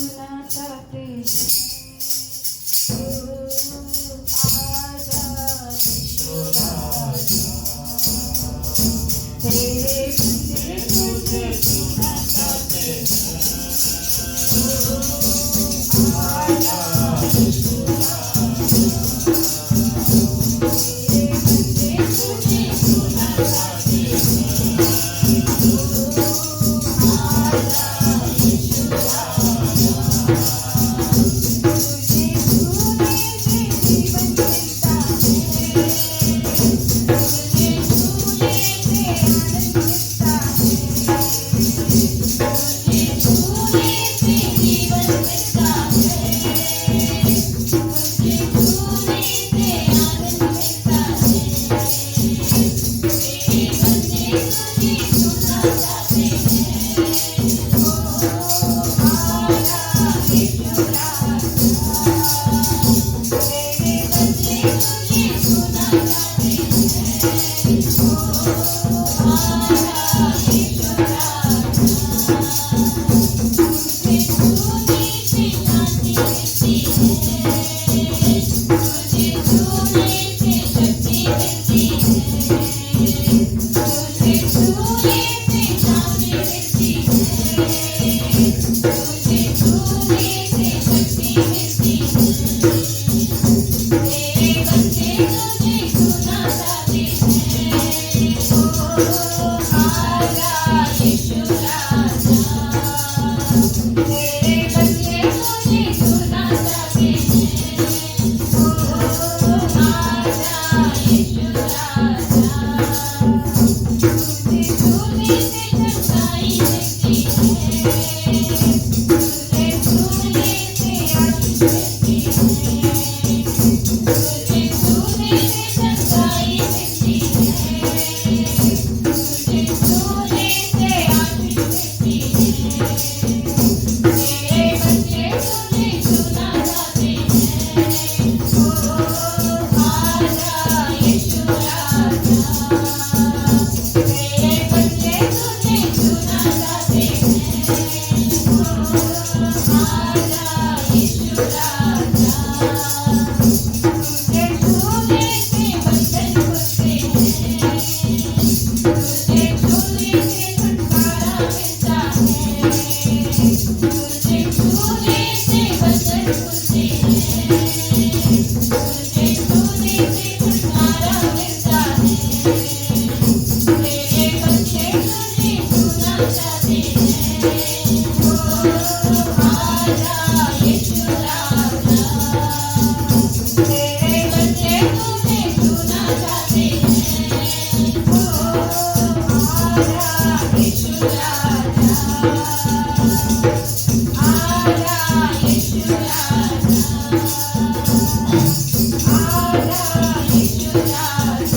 सुनाता प्रेम आजा यीशु राजा तेरे बंदे तुझे सुनाता प्रेम आजा यीशु राजा तेरे बंदे तुझे सुनाता प्रेम आजा यीशु राजा तुझे छूने से जीवन मिलता है तुझे छूने से आनंद मिलता है तुझे छूने से जीवन मिलता है तुझे छूने से आनंद मिलता है तेरे बंदे तुझे सुना जाते हैं ओ आजा यीशु राजा तेरे बंदे तुझे सुना जाते हैं ओ आजा यीशु राजा तुझे छूने से शांति मिलती है तुझे छूने से शक्ति मिलती है तुझे छूने से शांति मिलती है तुझे छूने से शक्ति मिलती है तेरे बंदे तुझे सुना जाते हैं ओ आजा यीशु राजा तेरे बंदे तुझे सुना जाते हैं ओ आजा यीशु राजा तुझे छूने से चंगाई मिलती है तुझे छूने से आशीष मिलती है तुझे छूने से चंगाई मिलती है तुझे छूने से आशीष मिलती है तेरे बंदे तुझे सुना जाते हैं ओ आजा यीशु राजा तेरे बंदे तुझे सुना जाते हैं ओ आजा यीशु राजा तुझे छूने से बंधन खुलते हैं तुझे छूने से छुटकारा मिलता है तुझे छूने से बंधन खुलते हैं तुझे छूने से छुटकारा मिलता है तेरे बंदे तुझे सुना जाते हैं ओ आजा यीशु राजा तेरे बंदे तुझे सुना जाते हैं ओ आजा यीशु राजा आजा यीशु राजा आजा यीशु राजा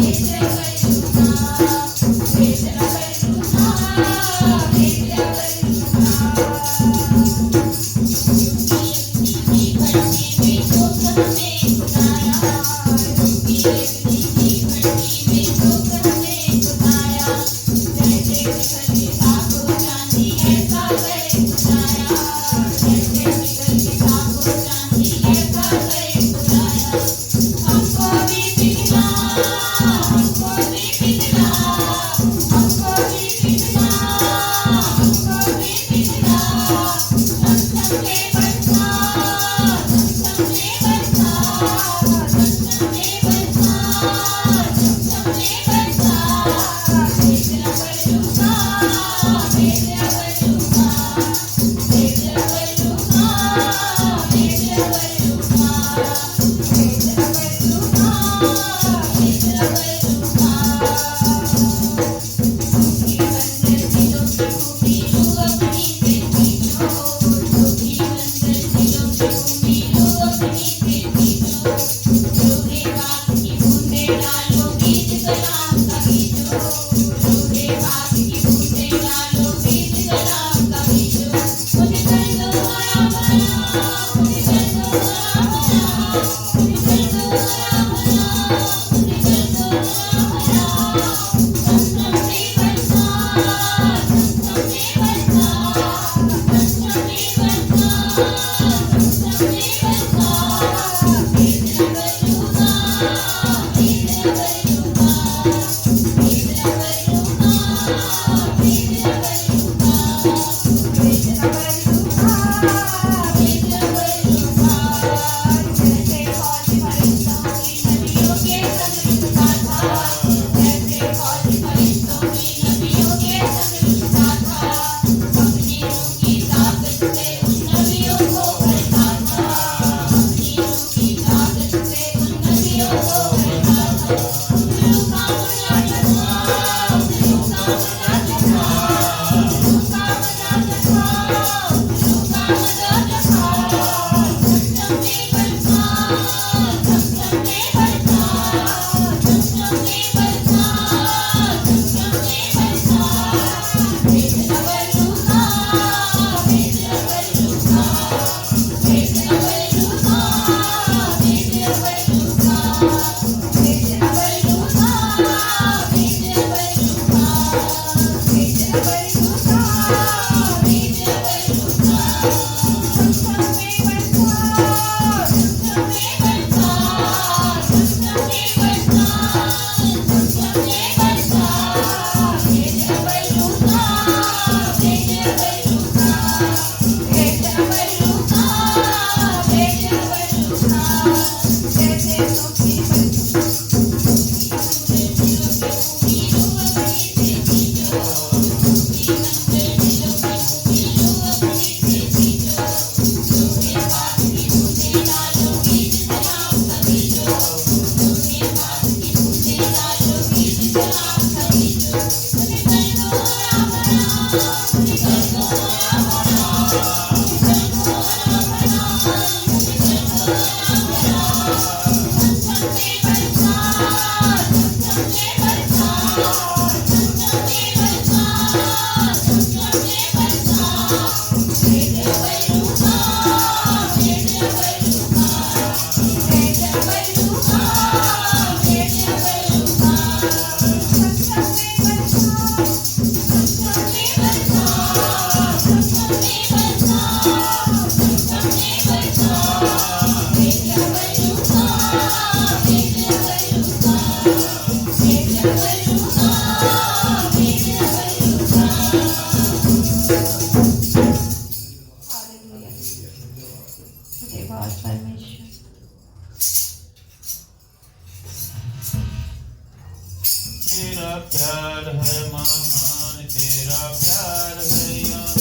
Thank you. तेरा प्यार है महान, तेरा प्यार है यहाँ।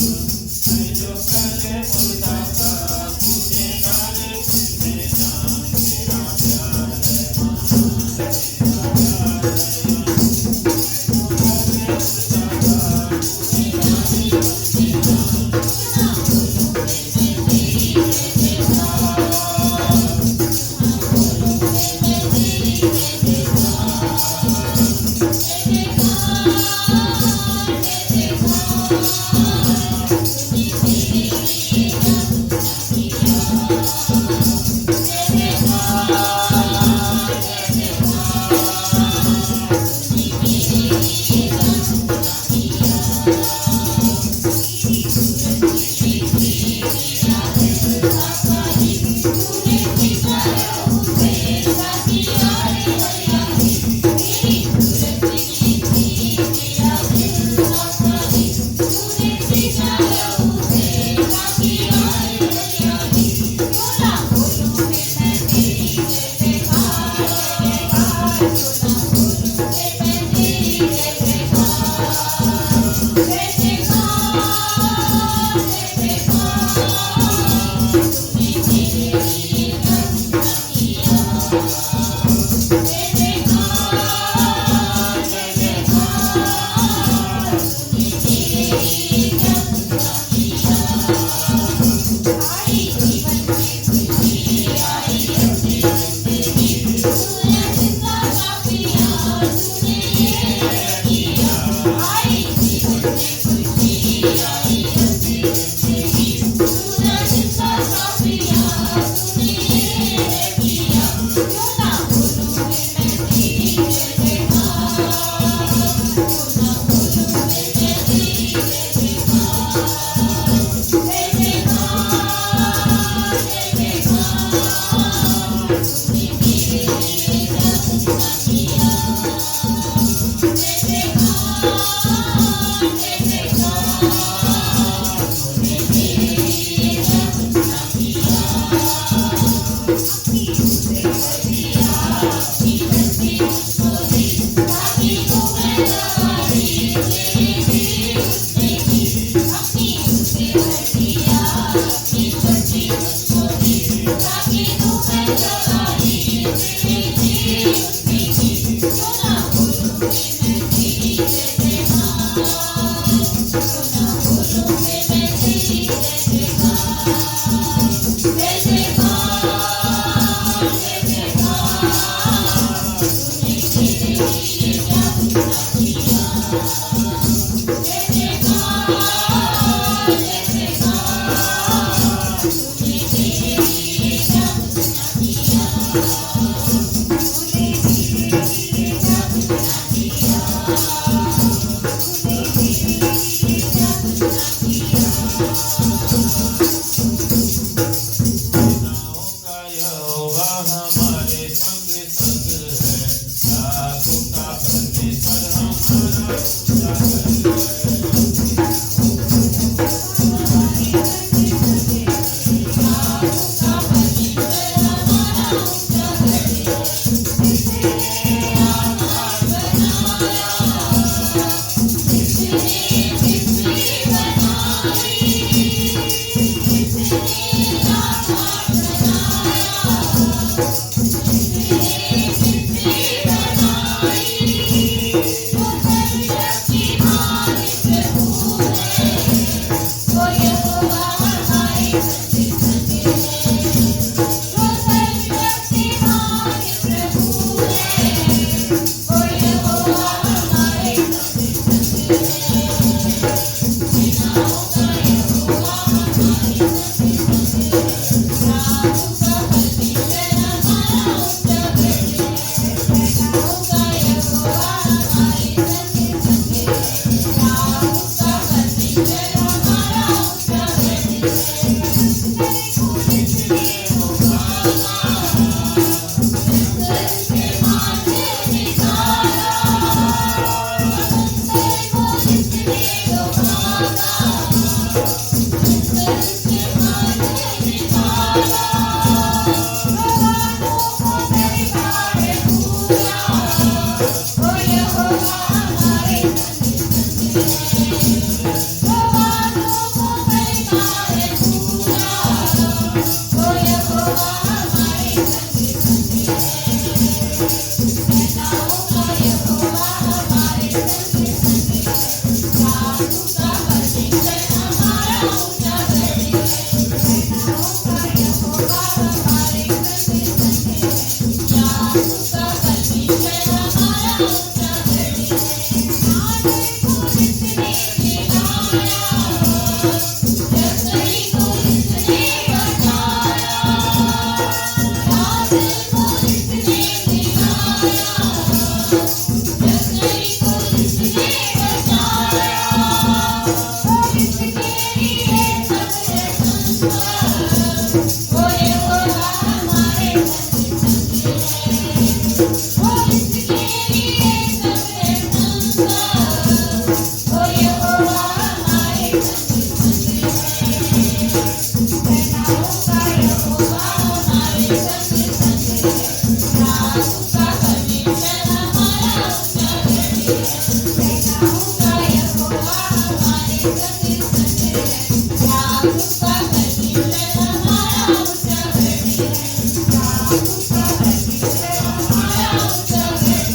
मैं जो पहले मुर्दा था, तूने डाले मुझमें जान। तेरा प्यार है महान, तेरा प्यार है यहाँ। मैं जो पहले मुर्दा था, तूने डाले मुझमें जान।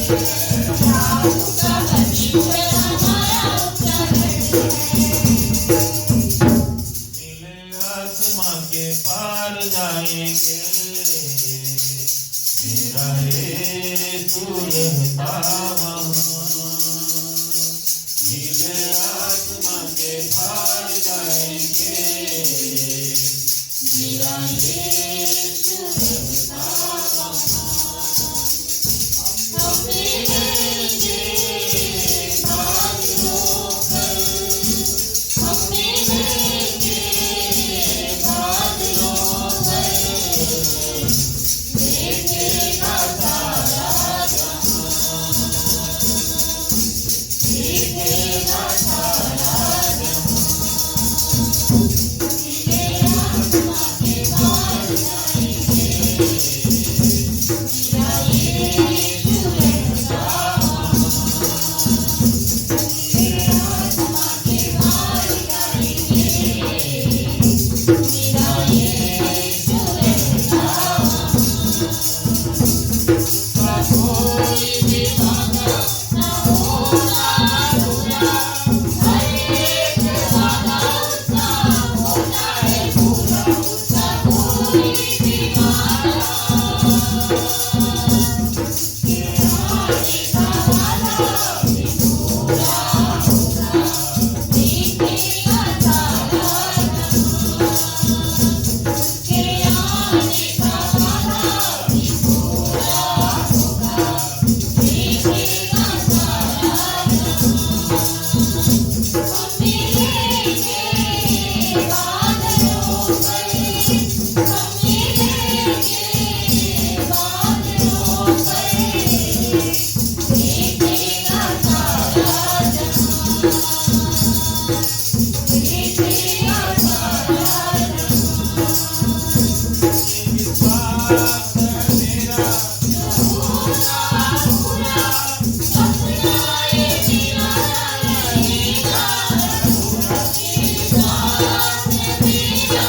आपका परमेश्वर हमारा उच्चारण नीले आसमां के पार जाएंगे मेरा यीशु रहता वहाँ नीले आसमां के पार जाएंगे मेरा यीशु रहता वहाँ हम मिलेंगे बादलों पर हम मिलेंगे बादलों पर देखेगा सारा जहां देखेगा सारा जहां नीले आसमां के पार जाएंगे मेरा यीशु रहता वहाँ नीले आसमां के पार जाएंगे मेरा यीशु रहता वहाँ उसका कोई भी वादा ना होगा अधूरा हर एक वादा उसका होता है पूरा उसका कोई भी वादा उसके आने का वादा भी पूरा होगा देखेगा सारा जहां उसके आने का वादा भी पूरा होगा देखेगा सारा जहां हम मिलेंगे बादलों पर हम मिलेंगे बादलों पर देखेगा सारा जहां देखेगा सारा विश्वास है मेरा होगा पूरा सपना ये मेरा रहेगा अधूरा विश्वास है मेरा मेरे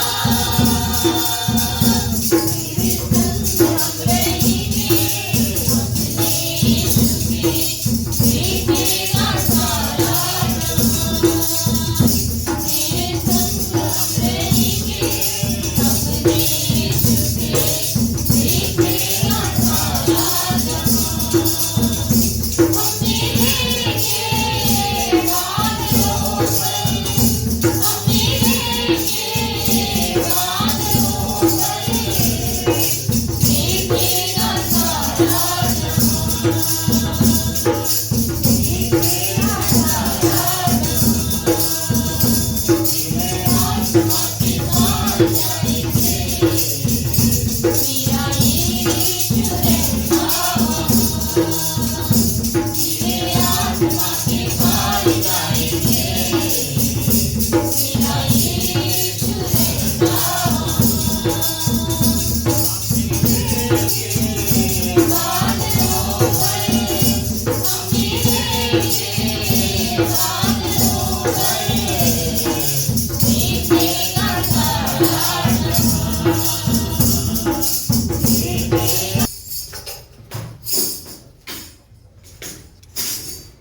संग हम रहेंगे अपने यीशु के देखेगा सारा जहां मेरे संग हम रहेंगे अपने यीशु के देखेगा सारा जहां हम मिलेंगे बादलों पर हम मिलेंगे बादलों पर देखेगा सारा जहां देखेगा सारा नीले आसमां के पार जाएंगे मेरा यीशु रहता वहाँ नीले आसमां के पार जाएंगे मेरा यीशु रहता वहाँ बादलों पर हम मिलेंगे बादलों पर देखेगा सारा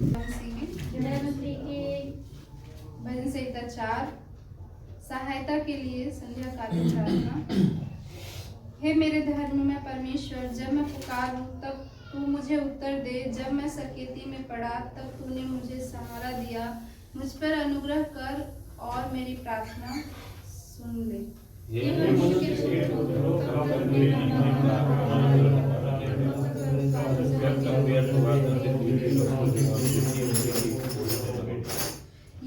जहां प्रधानमंत्री के भजन संहिता 4 सहायता के लिए संध्याकालीन प्रार्थना। हे मेरे धर्म में परमेश्वर, जब मैं पुकारूं तब तू मुझे उत्तर दे। जब मैं सकेती में पड़ा तब तूने मुझे सहारा दिया। मुझ पर अनुग्रह कर और मेरी प्रार्थना सुन ले। हे मनुष्य के पुत्रों, तब तक मेरा नाम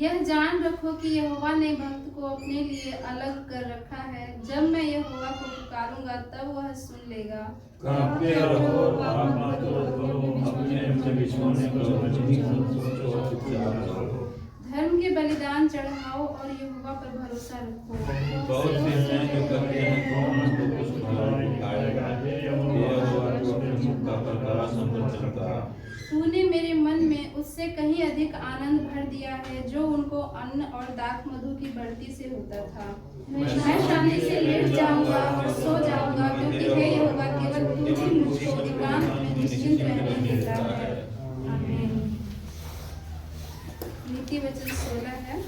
यह जान रखो कि यहोवा ने भक्त को अपने लिए अलग कर रखा है। जब मैं यहोवा को पुकारूंगा तब वह सुन लेगा। कांपते रहो, पाप मत करो, अपने विश्वास करो, धर्म के बलिदान चढ़ाओ और यहोवा पर भरोसा रखो। बहुत से हैं जो कहते हैं कौन हमको कुछ भला दिखाएगा, यहोवा तो अपने मुख का प्रकाश हम पर चलता। तूने मेरे मन में उससे कहीं अधिक आनंद भर दिया है, जो उनको अन्न और दाख मधु की बढ़ती से होता था। मैं शांति से लेट जाऊंगा और सो जाऊंगा, क्योंकि हे यहोवा केवल तू ही मुझको एकांत में निश्चिंत रहने देता है। नीति वचन 16 है।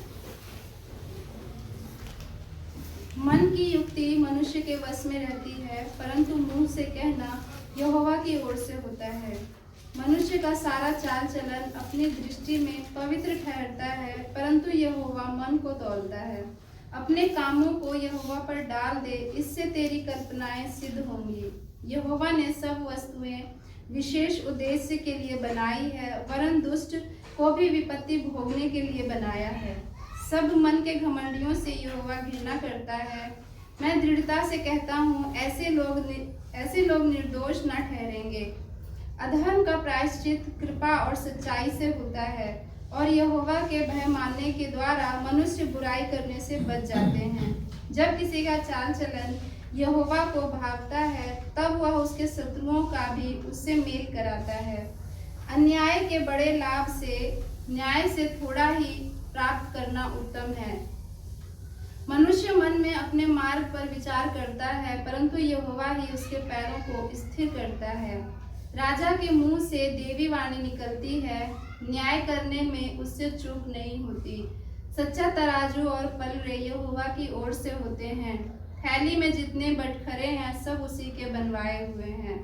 मन की युक्ति मनुष्य के वश में रहती है, परंतु मुंह से कहना यहोवा की ओर से होता है। मनुष्य का सारा चाल चलन अपनी दृष्टि में पवित्र ठहरता है, परंतु यहोवा मन को तौलता है। अपने कामों को यहोवा पर डाल दे, इससे तेरी कल्पनाएं सिद्ध होंगी। यहोवा ने सब वस्तुएं विशेष उद्देश्य के लिए बनाई है, वरन दुष्ट को भी विपत्ति भोगने के लिए बनाया है। सब मन के घमंडियों से यहोवा घृणा करता है। मैं दृढ़ता से कहता हूँ, ऐसे लोग निर्दोष न ठहरेंगे। अधर्म का प्रायश्चित कृपा और सच्चाई से होता है, और यहोवा के भय मानने के द्वारा मनुष्य बुराई करने से बच जाते हैं। जब किसी का चाल चलन यहोवा को भावता है, तब वह उसके शत्रुओं का भी उससे मेल कराता है। अन्याय के बड़े लाभ से न्याय से थोड़ा ही प्राप्त करना उत्तम है। मनुष्य मन में अपने मार्ग पर विचार करता है, परंतु यहोवा ही उसके पैरों को स्थिर करता है। राजा के मुंह से देवी वाणी निकलती है, न्याय करने में उससे चूक नहीं होती। सच्चा तराजू और पलड़े यहोवा की ओर से होते हैं। थैली में जितने बटखरे हैं, सब उसी के बनवाए हुए हैं।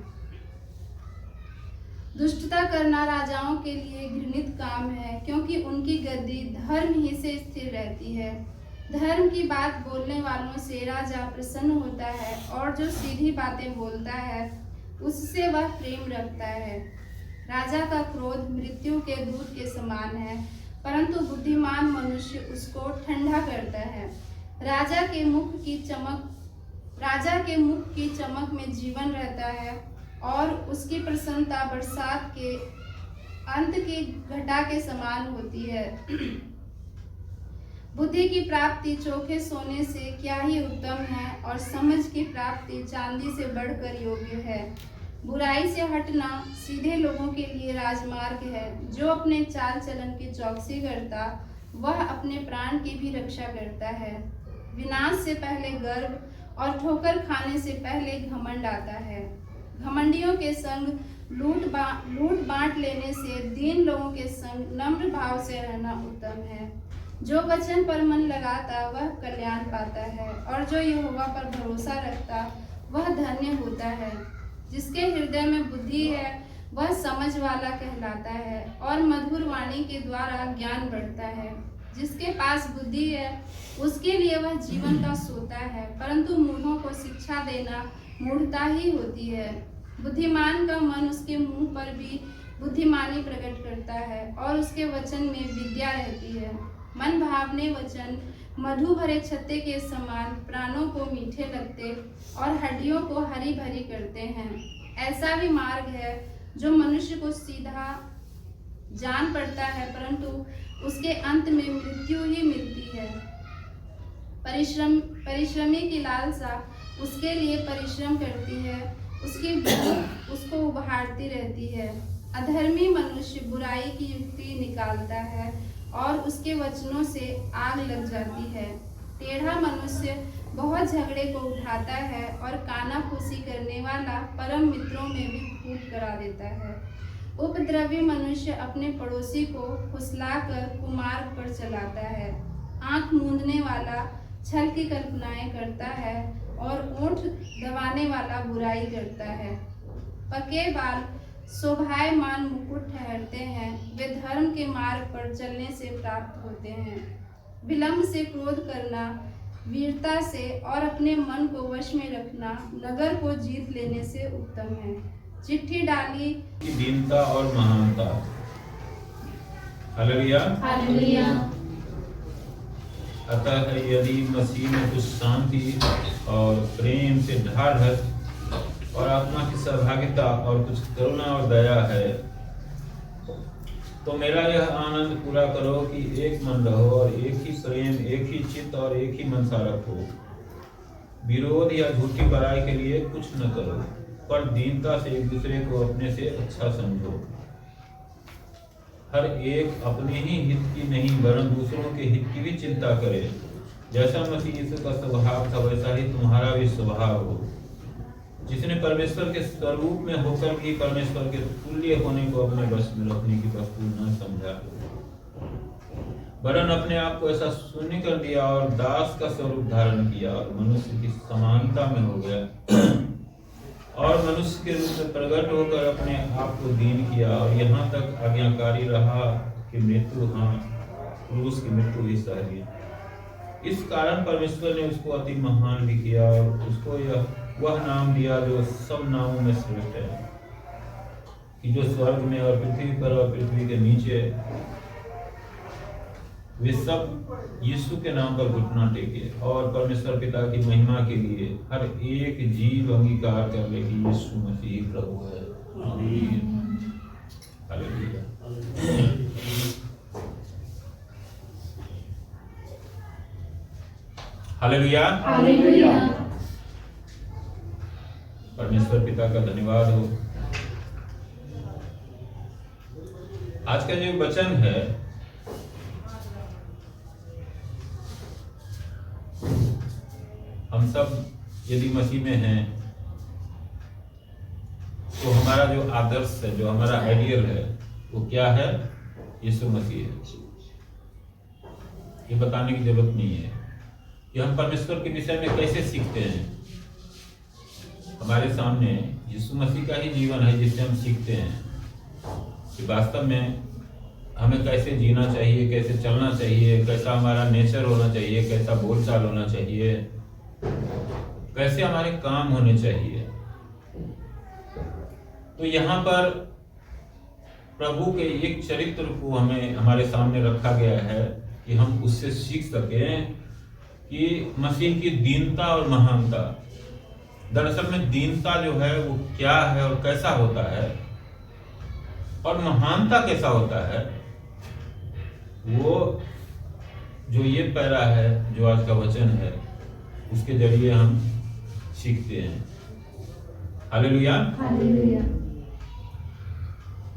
दुष्टता करना राजाओं के लिए घृणित काम है, क्योंकि उनकी गद्दी धर्म ही से स्थिर रहती है। धर्म की बात बोलने वालों से राजा प्रसन्न होता है, और जो सीधी बातें बोलता है उससे वह प्रेम रखता है। राजा का क्रोध मृत्यु के दूत के समान है, परंतु बुद्धिमान मनुष्य उसको ठंडा करता है। राजा के मुख की चमक में जीवन रहता है, और उसकी प्रसन्नता बरसात के अंत की घटा के समान होती है। बुद्धि की प्राप्ति चोखे सोने से क्या ही उत्तम है, और समझ की प्राप्ति चांदी से बढ़कर योग्य है। बुराई से हटना सीधे लोगों के लिए राजमार्ग है। जो अपने चाल चलन की चौकसी करता, वह अपने प्राण की भी रक्षा करता है। विनाश से पहले गर्व, और ठोकर खाने से पहले घमंड आता है। घमंडियों के संग लूट बांट लेने से दीन लोगों के संग नम्र भाव से रहना उत्तम है। जो वचन पर मन लगाता वह कल्याण पाता है, और जो यहोवा पर भरोसा रखता वह धन्य होता है। जिसके हृदय में बुद्धि है वह समझ वाला कहलाता है, और मधुर वाणी के द्वारा ज्ञान बढ़ता है। जिसके पास बुद्धि है उसके लिए वह जीवन का सोता है, परंतु मूढ़ों को शिक्षा देना मूढ़ता ही होती है। बुद्धिमान का मन उसके मुंह पर भी बुद्धिमानी प्रकट करता है, और उसके वचन में विद्या रहती है। मन भावने वचन मधु भरे छत्ते के समान प्राणों को मीठे लगते, और हड्डियों को हरी भरी करते हैं। ऐसा भी मार्ग है जो मनुष्य को सीधा जान पड़ता है, परंतु उसके अंत में मृत्यु ही मिलती है। परिश्रमी की लालसा उसके लिए परिश्रम करती है, उसकी भूख उसको उभारती रहती है। अधर्मी मनुष्य बुराई की युक्ति निकालता है, और उसके वचनों से आग लग जाती है। टेढ़ा मनुष्य बहुत झगड़े को उठाता है, और कानाफूसी करने वाला परम मित्रों में भी फूट करा देता है। उपद्रवी मनुष्य अपने पड़ोसी को फुसलाकर कुमार्ग पर चलाता है। आंख मूंदने वाला छल की कल्पनाएं करता है, और ओंठ दबाने वाला बुराई करता है। पके बाल शोभायमान मुकुट ठहरते हैं, वे धर्म के मार्ग पर चलने से प्राप्त होते हैं। विलंब से क्रोध करना वीरता से, और अपने मन को वश में रखना नगर को जीत लेने से उत्तम है। चिट्ठी डाली की दीनता और महानता। हालेलुया। हालेलुया। अतः यदि मसीह में कुछ शांति और प्रेम से ढाढ़स और आत्मा की सहभागिता और कुछ करुणा और दया है, तो मेरा यह आनंद पूरा करो कि एक मन रहो, और एक ही प्रेम, एक ही चित्त और एक ही मनसा रखो। विरोध या झूठी बड़ाई के लिए कुछ न करो, पर दीनता से एक दूसरे को अपने से अच्छा समझो। हर एक अपने ही हित की नहीं वरन दूसरों के हित की भी चिंता करे। जैसा मसीह यीशु का स्वभाव था वैसा ही तुम्हारा भी स्वभाव हो। जिसने परमेश्वर के स्वरूप में होकर भी परमेश्वर के तुल्य होने को अपने वश में रखने की वस्तु न समझा, वरन अपने आप को ऐसा शून्य कर दिया और दास का स्वरूप धारण किया और मनुष्य की समानता में हो गया और मनुष्य के रूप में प्रकट होकर अपने आप को दीन किया और यहाँ तक आज्ञाकारी रहा कि मृत्यु, हाँ, क्रूस की मृत्यु भी सह लिया। इस कारण परमेश्वर ने उसको अति महान भी किया और उसको वह नाम दिया जो सब नामों में श्रेष्ठ है, कि जो स्वर्ग में और पृथ्वी पर और पृथ्वी के नीचे वे सब यीशु के नाम पर घुटना टेके और परमेश्वर पिता की महिमा के लिए हर एक जीव अंगीकार कर ले कि यीशु मसीह प्रभु है। आमीन। हालेलुया। हालेलुया। हालेलुया। परमेश्वर पिता का धन्यवाद हो। आज का जो वचन है हम सब यदि मसीह में हैं तो हमारा जो आदर्श है, जो हमारा आइडियल है, वो क्या है? यीशु मसीह है। ये बताने की जरूरत नहीं है कि हम परमेश्वर के विषय में कैसे सीखते हैं। हमारे सामने यीशु मसीह का ही जीवन है जिससे हम सीखते हैं कि वास्तव में हमें कैसे जीना चाहिए, कैसे चलना चाहिए, कैसा हमारा नेचर होना चाहिए, कैसा बोलचाल होना चाहिए, कैसे हमारे काम होने चाहिए। तो यहाँ पर प्रभु के एक चरित्र को हमें हमारे सामने रखा गया है कि हम उससे सीख सकें कि मसीह की दीनता और महानता। दरअसल में दीनता जो है वो क्या है और कैसा होता है, और महानता कैसा होता है, वो जो ये पैरा है, जो आज का वचन है, उसके जरिए हम सीखते हैं। हालेलुया। हालेलुया।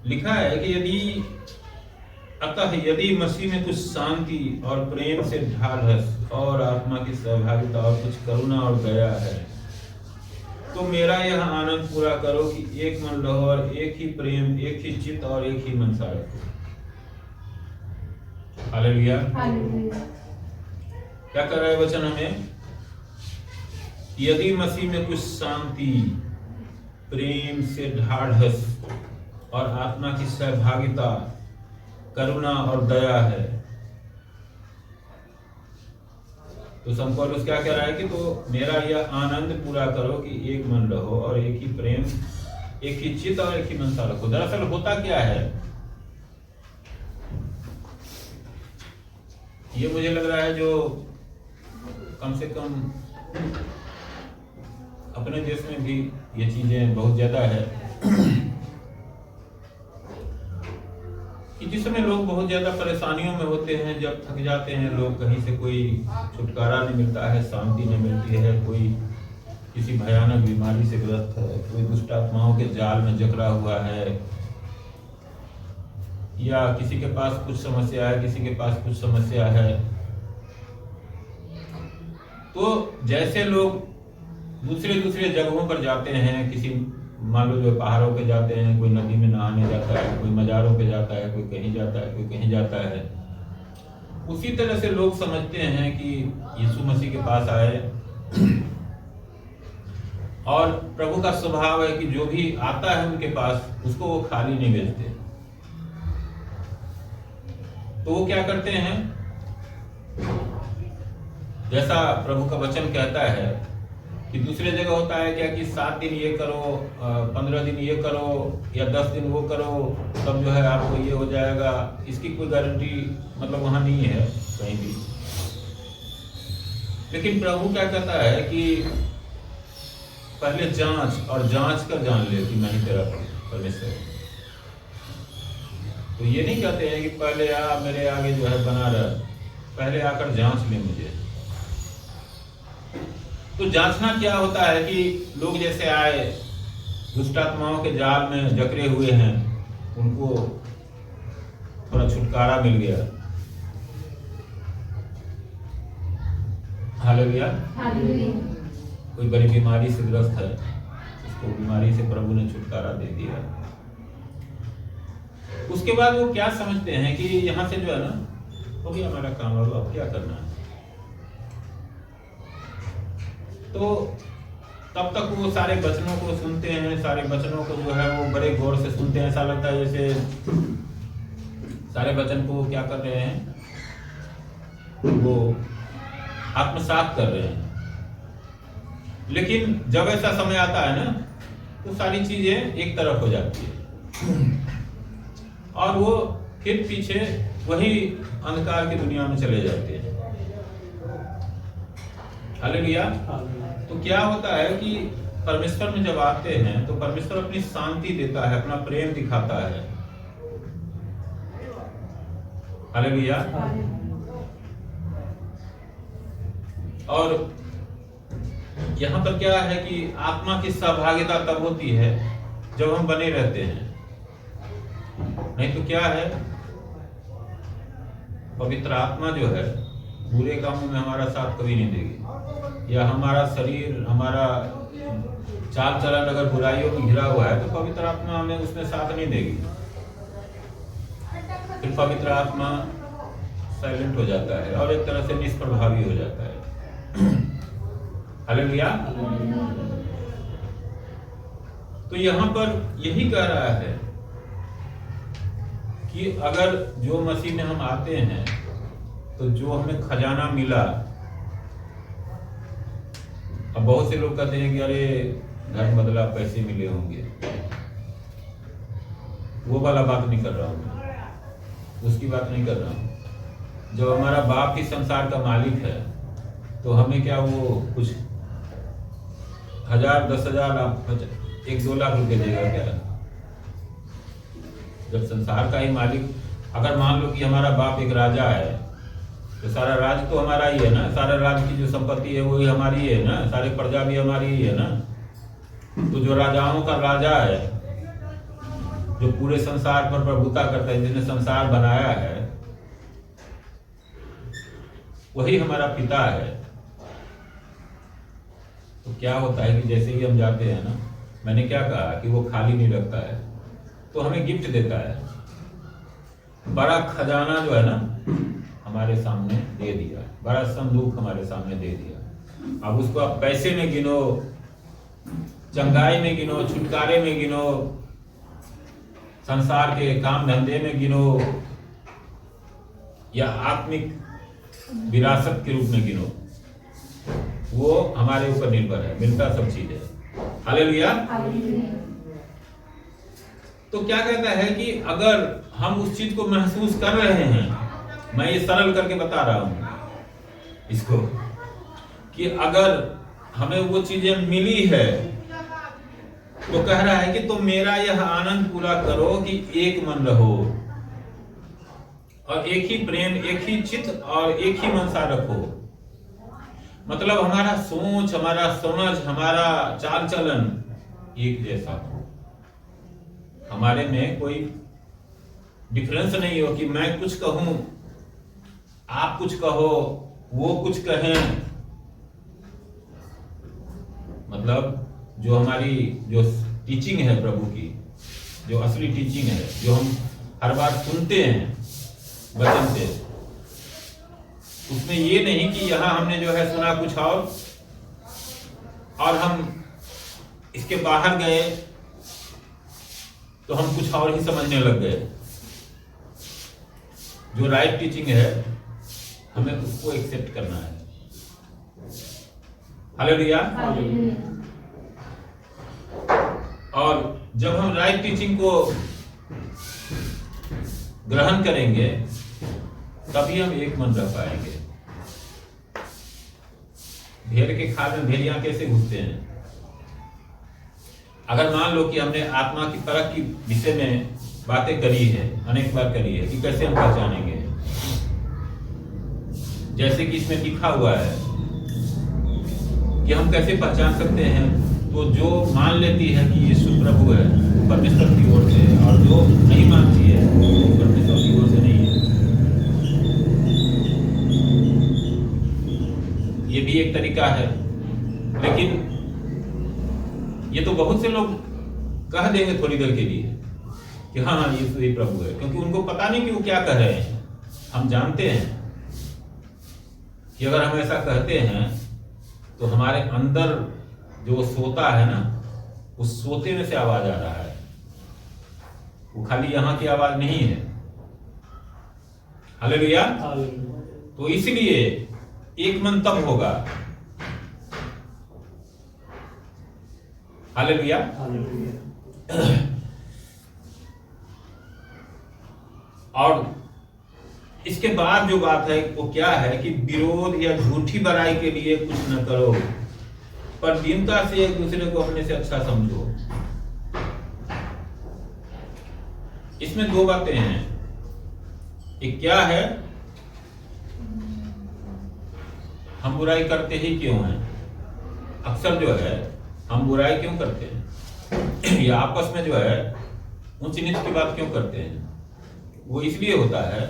लिखा है कि यदि मसीह में कुछ शांति और प्रेम से ढाढ़स और आत्मा की सहभागिता और कुछ करुणा और दया है, तो मेरा यह आनंद पूरा करो कि एक मन रहो और एक ही प्रेम, एक ही चित्त और एक ही मनसा रखो। हालेलुया। हालेलुया। क्या कर रहा है वचन हमें? यदि मसीह में कुछ शांति, प्रेम से ढाढ़स और आत्मा की सहभागिता, करुणा और दया है, तो संत पौलुस क्या कह रहा है कि तो मेरा यह आनंद पूरा करो कि एक मन रहो और एक ही प्रेम, एक ही चित्त और एक ही मनसा रखो। दरअसल होता क्या है, ये मुझे लग रहा है जो कम से कम अपने देश में भी ये चीजें बहुत ज्यादा है कि जिस समय लोग बहुत ज्यादा परेशानियों में होते हैं, जब थक जाते हैं लोग, कहीं से कोई छुटकारा नहीं मिलता है, शांति नहीं मिलती है, कोई किसी भयानक बीमारी से ग्रस्त है, कोई दुष्ट आत्माओं के जाल में जकड़ा हुआ है, या किसी के पास कुछ समस्या है, किसी के पास कुछ समस्या है, तो जैसे लोग दूसरे जगहों पर जाते हैं, किसी मान लो जो पहाड़ों पे जाते हैं, कोई नदी में नहाने जाता है, कोई मज़ारों पे जाता है, कोई कहीं जाता है, कोई कहीं जाता है, उसी तरह से लोग समझते हैं कि यीशु मसीह के पास आए और प्रभु का स्वभाव है कि जो भी आता है उनके पास उसको वो खाली नहीं भेजते। तो वो क्या करते हैं, जैसा प्रभु का वचन कहता है कि दूसरे जगह होता है क्या कि 7 दिन ये करो, 15 दिन ये करो या 10 दिन वो करो, तब जो है आपको ये हो जाएगा। इसकी कोई गारंटी मतलब वहां नहीं है कहीं भी। लेकिन प्रभु क्या कहता है कि पहले जांच और जांच कर जान ले कि मैं ही तेरा परमेश्वर। तो ये नहीं कहते हैं कि पहले आ मेरे आगे जो है बना रह, पहले आकर जांच ले मुझे। तो जांचना क्या होता है कि लोग जैसे आए, दुष्ट आत्माओं के जाल में जकड़े हुए हैं, उनको थोड़ा छुटकारा मिल गया। हालेलुया। हालेलुया। कोई बड़ी बीमारी से ग्रस्त है, उसको बीमारी से प्रभु ने छुटकारा दे दिया। उसके बाद वो क्या समझते हैं कि यहाँ से जो है ना, हो गया हमारा काम, अब क्या करना है। तो तब तक वो सारे वचनों को सुनते हैं, सारे वचनों को जो है वो बड़े गौर से सुनते हैं। ऐसा लगता है जैसे सारे वचन को क्या कर रहे हैं, वो आत्मसात कर रहे हैं। लेकिन जब ऐसा समय आता है ना, तो सारी चीजें एक तरफ हो जाती है और वो फिर पीछे वही अंधकार की दुनिया में चले जाते हैं। हालेलुया। तो क्या होता है कि परमेश्वर में जब आते हैं तो परमेश्वर अपनी शांति देता है, अपना प्रेम दिखाता है। हालेलुया। और यहाँ पर क्या है कि आत्मा की सहभागिता तब होती है जब हम बने रहते हैं, नहीं तो क्या है, पवित्र आत्मा जो है बुरे कामों में हमारा साथ कभी नहीं देगी, या हमारा शरीर, हमारा चाल चलन अगर बुराइयों में घिरा हुआ है तो पवित्र आत्मा हमें उसमें साथ नहीं देगी। फिर पवित्र आत्मा साइलेंट हो जाता है और एक तरह से निष्प्रभावी हो जाता है। हालेलुया। तो यहाँ पर यही कह रहा है कि अगर जो मसीह में हम आते हैं तो जो हमें खजाना मिला, अब बहुत से लोग कहते हैं कि अरे घर बदला, पैसे मिले होंगे, वो वाला बात नहीं कर रहा हूं मैं, उसकी बात नहीं कर रहा हूं। जब हमारा बाप ही संसार का मालिक है तो हमें क्या वो कुछ 1000, 10,000, 1-2 लाख रुपए देगा क्या? जब संसार का ही मालिक, अगर मान लो कि हमारा बाप एक राजा है तो सारा राज तो हमारा ही है ना, सारा राज की जो संपत्ति है वो ही हमारी ही है ना, सारे प्रजा भी हमारी ही है ना। तो जो राजाओं का राजा है, जो पूरे संसार पर प्रभुता करता है, जिसने संसार बनाया है, वही हमारा पिता है। तो क्या होता है कि जैसे ही हम जाते हैं ना, मैंने क्या कहा कि वो खाली नहीं रखता है, तो हमें गिफ्ट देता है। बड़ा खजाना जो है ना हमारे सामने दे दिया, बड़ा संदूक हमारे सामने दे दिया। अब उसको आप पैसे में गिनो, चंगाई में गिनो, छुटकारे में गिनो, संसार के काम धंधे में गिनो, या आत्मिक विरासत के रूप में गिनो, वो हमारे ऊपर निर्भर है, मिलता सब चीज है। हालेलुया। तो क्या कहता है कि अगर हम उस चीज को महसूस कर रहे हैं, मैं ये सरल करके बता रहा हूं इसको, कि अगर हमें वो चीजें मिली है तो कह रहा है कि तो मेरा यह आनंद पूरा करो कि एक मन रहो और एक ही प्रेम, एक ही चित्त और एक ही मनसा रखो। मतलब हमारा सोच, हमारा समझ, हमारा चाल चलन एक जैसा हो, हमारे में कोई डिफरेंस नहीं हो कि मैं कुछ कहूं, आप कुछ कहो, वो कुछ कहें। मतलब जो हमारी जो टीचिंग है प्रभु की, जो असली टीचिंग है, जो हम हर बार सुनते हैं वचन से, उसमें ये नहीं कि यहां हमने जो है सुना कुछ और हम इसके बाहर गए तो हम कुछ और ही समझने लग गए। जो राइट टीचिंग है हमें उसको एक्सेप्ट करना है। हालेलुया। और जब हम राइट टीचिंग को ग्रहण करेंगे तभी हम एक मन रह पाएंगे। भेड़ के खाल में भेड़िया कैसे घुसते हैं? अगर मान लो कि हमने आत्मा की परख की विषय में बातें करी है, अनेक बार करी है कि कैसे हम पहचानेंगे, जैसे कि इसमें लिखा हुआ है कि हम कैसे पहचान सकते हैं। तो जो मान लेती है कि यीशु प्रभु है परमेश्वर की ओर से, और जो नहीं मानती है परमेश्वर की ओर से नहीं है। ये भी एक तरीका है, लेकिन ये तो बहुत से लोग कह देंगे थोड़ी देर के लिए, कि हाँ हाँ यीशु ही प्रभु है, क्योंकि उनको पता नहीं कि वो क्या कह रहे हैं। हम जानते हैं कि अगर हम ऐसा कहते हैं तो हमारे अंदर जो सोता है ना, उस सोते में से आवाज आ रहा है, वो खाली यहाँ की आवाज नहीं है। हालेलुया। तो इसलिए एक मन तब होगा। हालेलुया। और इसके बाद जो बात है वो क्या है कि विरोध या झूठी बड़ाई के लिए कुछ न करो, पर दीनता से एक दूसरे को अपने से अच्छा समझो। इसमें दो बातें हैं। एक क्या है, हम बुराई करते ही क्यों हैं? अक्सर जो है हम बुराई क्यों करते हैं या आपस में जो है ऊंच नीच की बात क्यों करते हैं? वो इसलिए होता है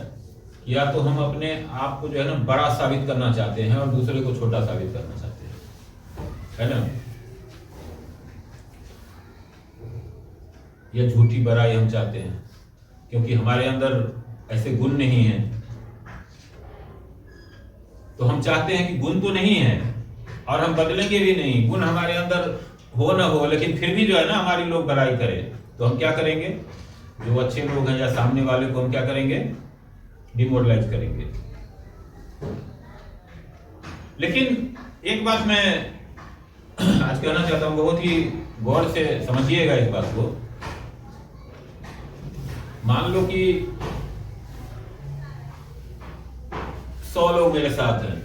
या तो हम अपने आप को जो है ना बड़ा साबित करना चाहते हैं और दूसरे को छोटा साबित करना चाहते हैं, है ना? या झूठी बड़ाई हम चाहते हैं क्योंकि हमारे अंदर ऐसे गुण नहीं है। तो हम चाहते हैं कि गुण तो नहीं है और हम बदलेंगे भी नहीं, गुण हमारे अंदर हो ना हो, लेकिन फिर भी जो है ना हमारी लोग बड़ाई करें, तो हम क्या करेंगे? जो अच्छे लोग हैं या सामने वाले को हम क्या करेंगे? डिमोरलाइज करेंगे। लेकिन एक बात मैं आज कहना चाहता हूं, बहुत ही गौर से समझिएगा इस बात को। मान लो कि 100 लोग मेरे साथ हैं,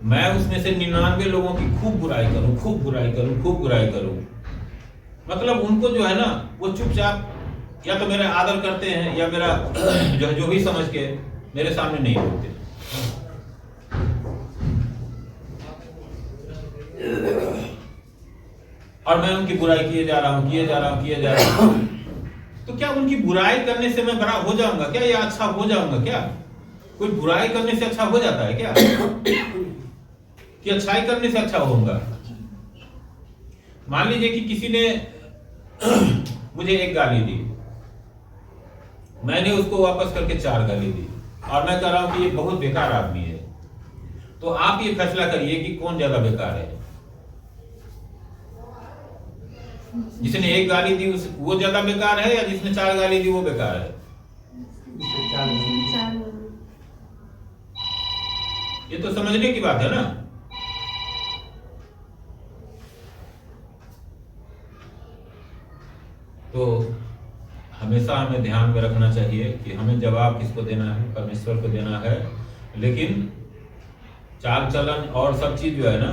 मैं उसमें से 99 लोगों की खूब बुराई करूं, खूब बुराई करूं, खूब बुराई करूं, मतलब उनको जो है ना वो चुपचाप या तो मेरा आदर करते हैं या मेरा जो भी समझ के मेरे सामने नहीं बोलते। और मैं उनकी बुराई किए जा रहा हूं। तो क्या उनकी बुराई करने से मैं बड़ा हो जाऊंगा क्या, या अच्छा हो जाऊंगा क्या? कोई बुराई करने से अच्छा हो जाता है क्या? कि अच्छाई करने से अच्छा होगा? मान लीजिए कि किसी ने मुझे एक गाली दी, मैंने उसको वापस करके 4 गाली दी, और मैं कह रहा हूं कि ये बहुत बेकार आदमी है। तो आप ये फैसला करिए कि कौन ज्यादा बेकार है। जिसने 1 गाली दी वो ज्यादा बेकार है या जिसने 4 गाली दी वो बेकार है? ये तो समझने की बात है ना। तो हमेशा हमें ध्यान में रखना चाहिए कि हमें जवाब किसको देना है? परमेश्वर को देना है। लेकिन चाल चलन और सब चीज जो है ना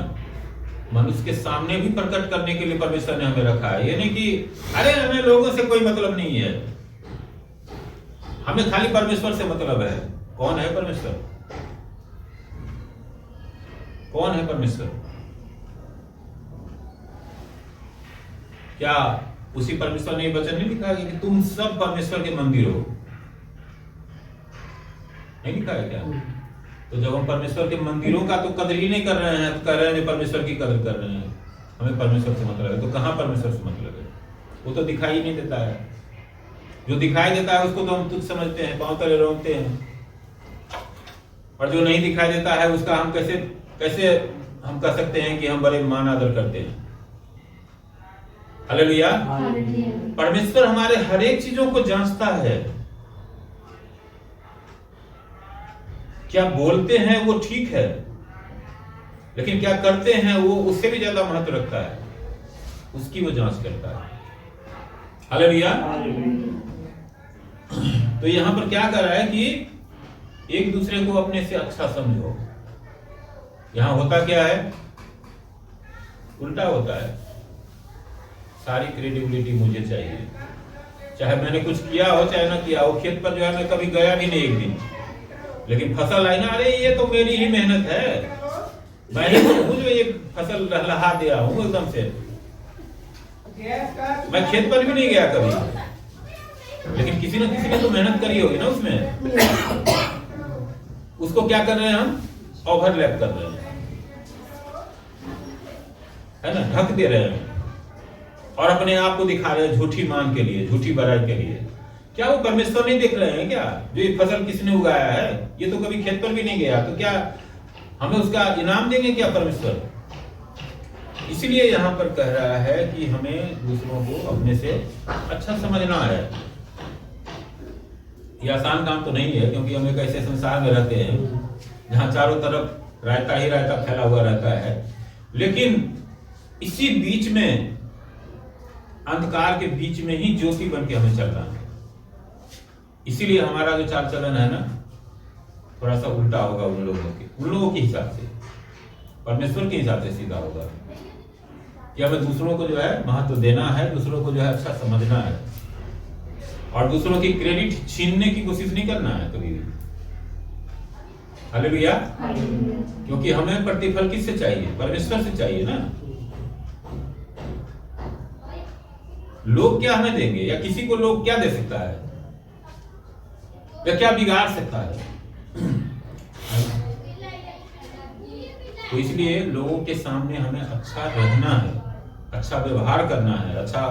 मनुष्य के सामने भी प्रकट करने के लिए परमेश्वर ने हमें रखा है। ये नहीं कि अरे हमें लोगों से कोई मतलब नहीं है, हमें खाली परमेश्वर से मतलब है। कौन है परमेश्वर? कौन है परमेश्वर? क्या उसी परमेश्वर ने वचन नहीं लिखा है कि तुम सब परमेश्वर के मंदिर हो? नहीं लिखा है क्या? तो जब हम परमेश्वर के मंदिरों का तो कदर ही नहीं कर रहे हैं, तो कह रहे हैं परमेश्वर की कदर कर रहे हैं, हमें परमेश्वर से मतलब है। तो कहां परमेश्वर से मतलब है? वो तो दिखाई नहीं देता है। जो दिखाई देता है उसको तो हम तुच्छ समझते हैं, पांव तले रोकते हैं, और जो नहीं दिखाई देता है उसका हम कैसे हम कह सकते हैं कि हम बड़े मान आदर करते हैं। हालेलुया। परमेश्वर हमारे हर एक चीजों को जांचता है। क्या बोलते हैं वो ठीक है, लेकिन क्या करते हैं वो उससे भी ज्यादा महत्व रखता है, उसकी वो जांच करता है। हालेलुया। तो यहां पर क्या कर रहा है कि एक दूसरे को अपने से अच्छा समझो। यहां होता क्या है? उल्टा होता है। सारी क्रेडिबिलिटी मुझे चाहिए, चाहे मैंने कुछ किया हो चाहे ना किया हो। खेत पर जो है मैं कभी गया भी नहीं एक दिन, लेकिन फसल आई ना, अरे ये तो मेरी ही मेहनत है, मैं ही जो ये फसल लहा दिया हूं एकदम से। मैं खेत पर भी नहीं गया कभी, लेकिन किसी न किसी ने तो मेहनत करी होगी ना उसमें। उसको क्या कर रहे हैं हम? ओवरलैप कर रहे हैं, है ना, ढक दे रहे हैं। और अपने आप को दिखा रहे हैं झूठी मान के लिए, झूठी बड़ाई के लिए। क्या वो परमेश्वर नहीं देख रहे हैं क्या? जो ये फसल किसने उगाया है, ये तो कभी खेत पर भी नहीं गया, तो क्या हमें उसका इनाम देंगे क्या परमेश्वर? इसलिए यहाँ पर कह रहा है कि हमें दूसरों को अपने से अच्छा समझना है। ये आसान काम तो नहीं है, क्योंकि हम एक ऐसे संसार में रहते हैं जहाँ चारों तरफ रायता ही रायता फैला हुआ रहता है। लेकिन इसी बीच में, अंधकार के बीच में ही ज्योति बन के हमें चलना है। इसीलिए हमारा जो चाल चलन है ना, थोड़ा सा उल्टा होगा उन लोगों के हिसाब से, परमेश्वर के हिसाब से सीधा होगा कि हमें दूसरों को जो है महत्व देना है, दूसरों को जो है अच्छा समझना है, और दूसरों की क्रेडिट छीनने की कोशिश नहीं करना है कभी भी। हालेलुया। क्योंकि हमें प्रतिफल किससे चाहिए? परमेश्वर से चाहिए ना। लोग क्या हमें देंगे, या किसी को लोग क्या दे सकता है, या क्या बिगाड़ सकता है? तो इसलिए लोगों के सामने हमें अच्छा रहना है, अच्छा व्यवहार करना है, अच्छा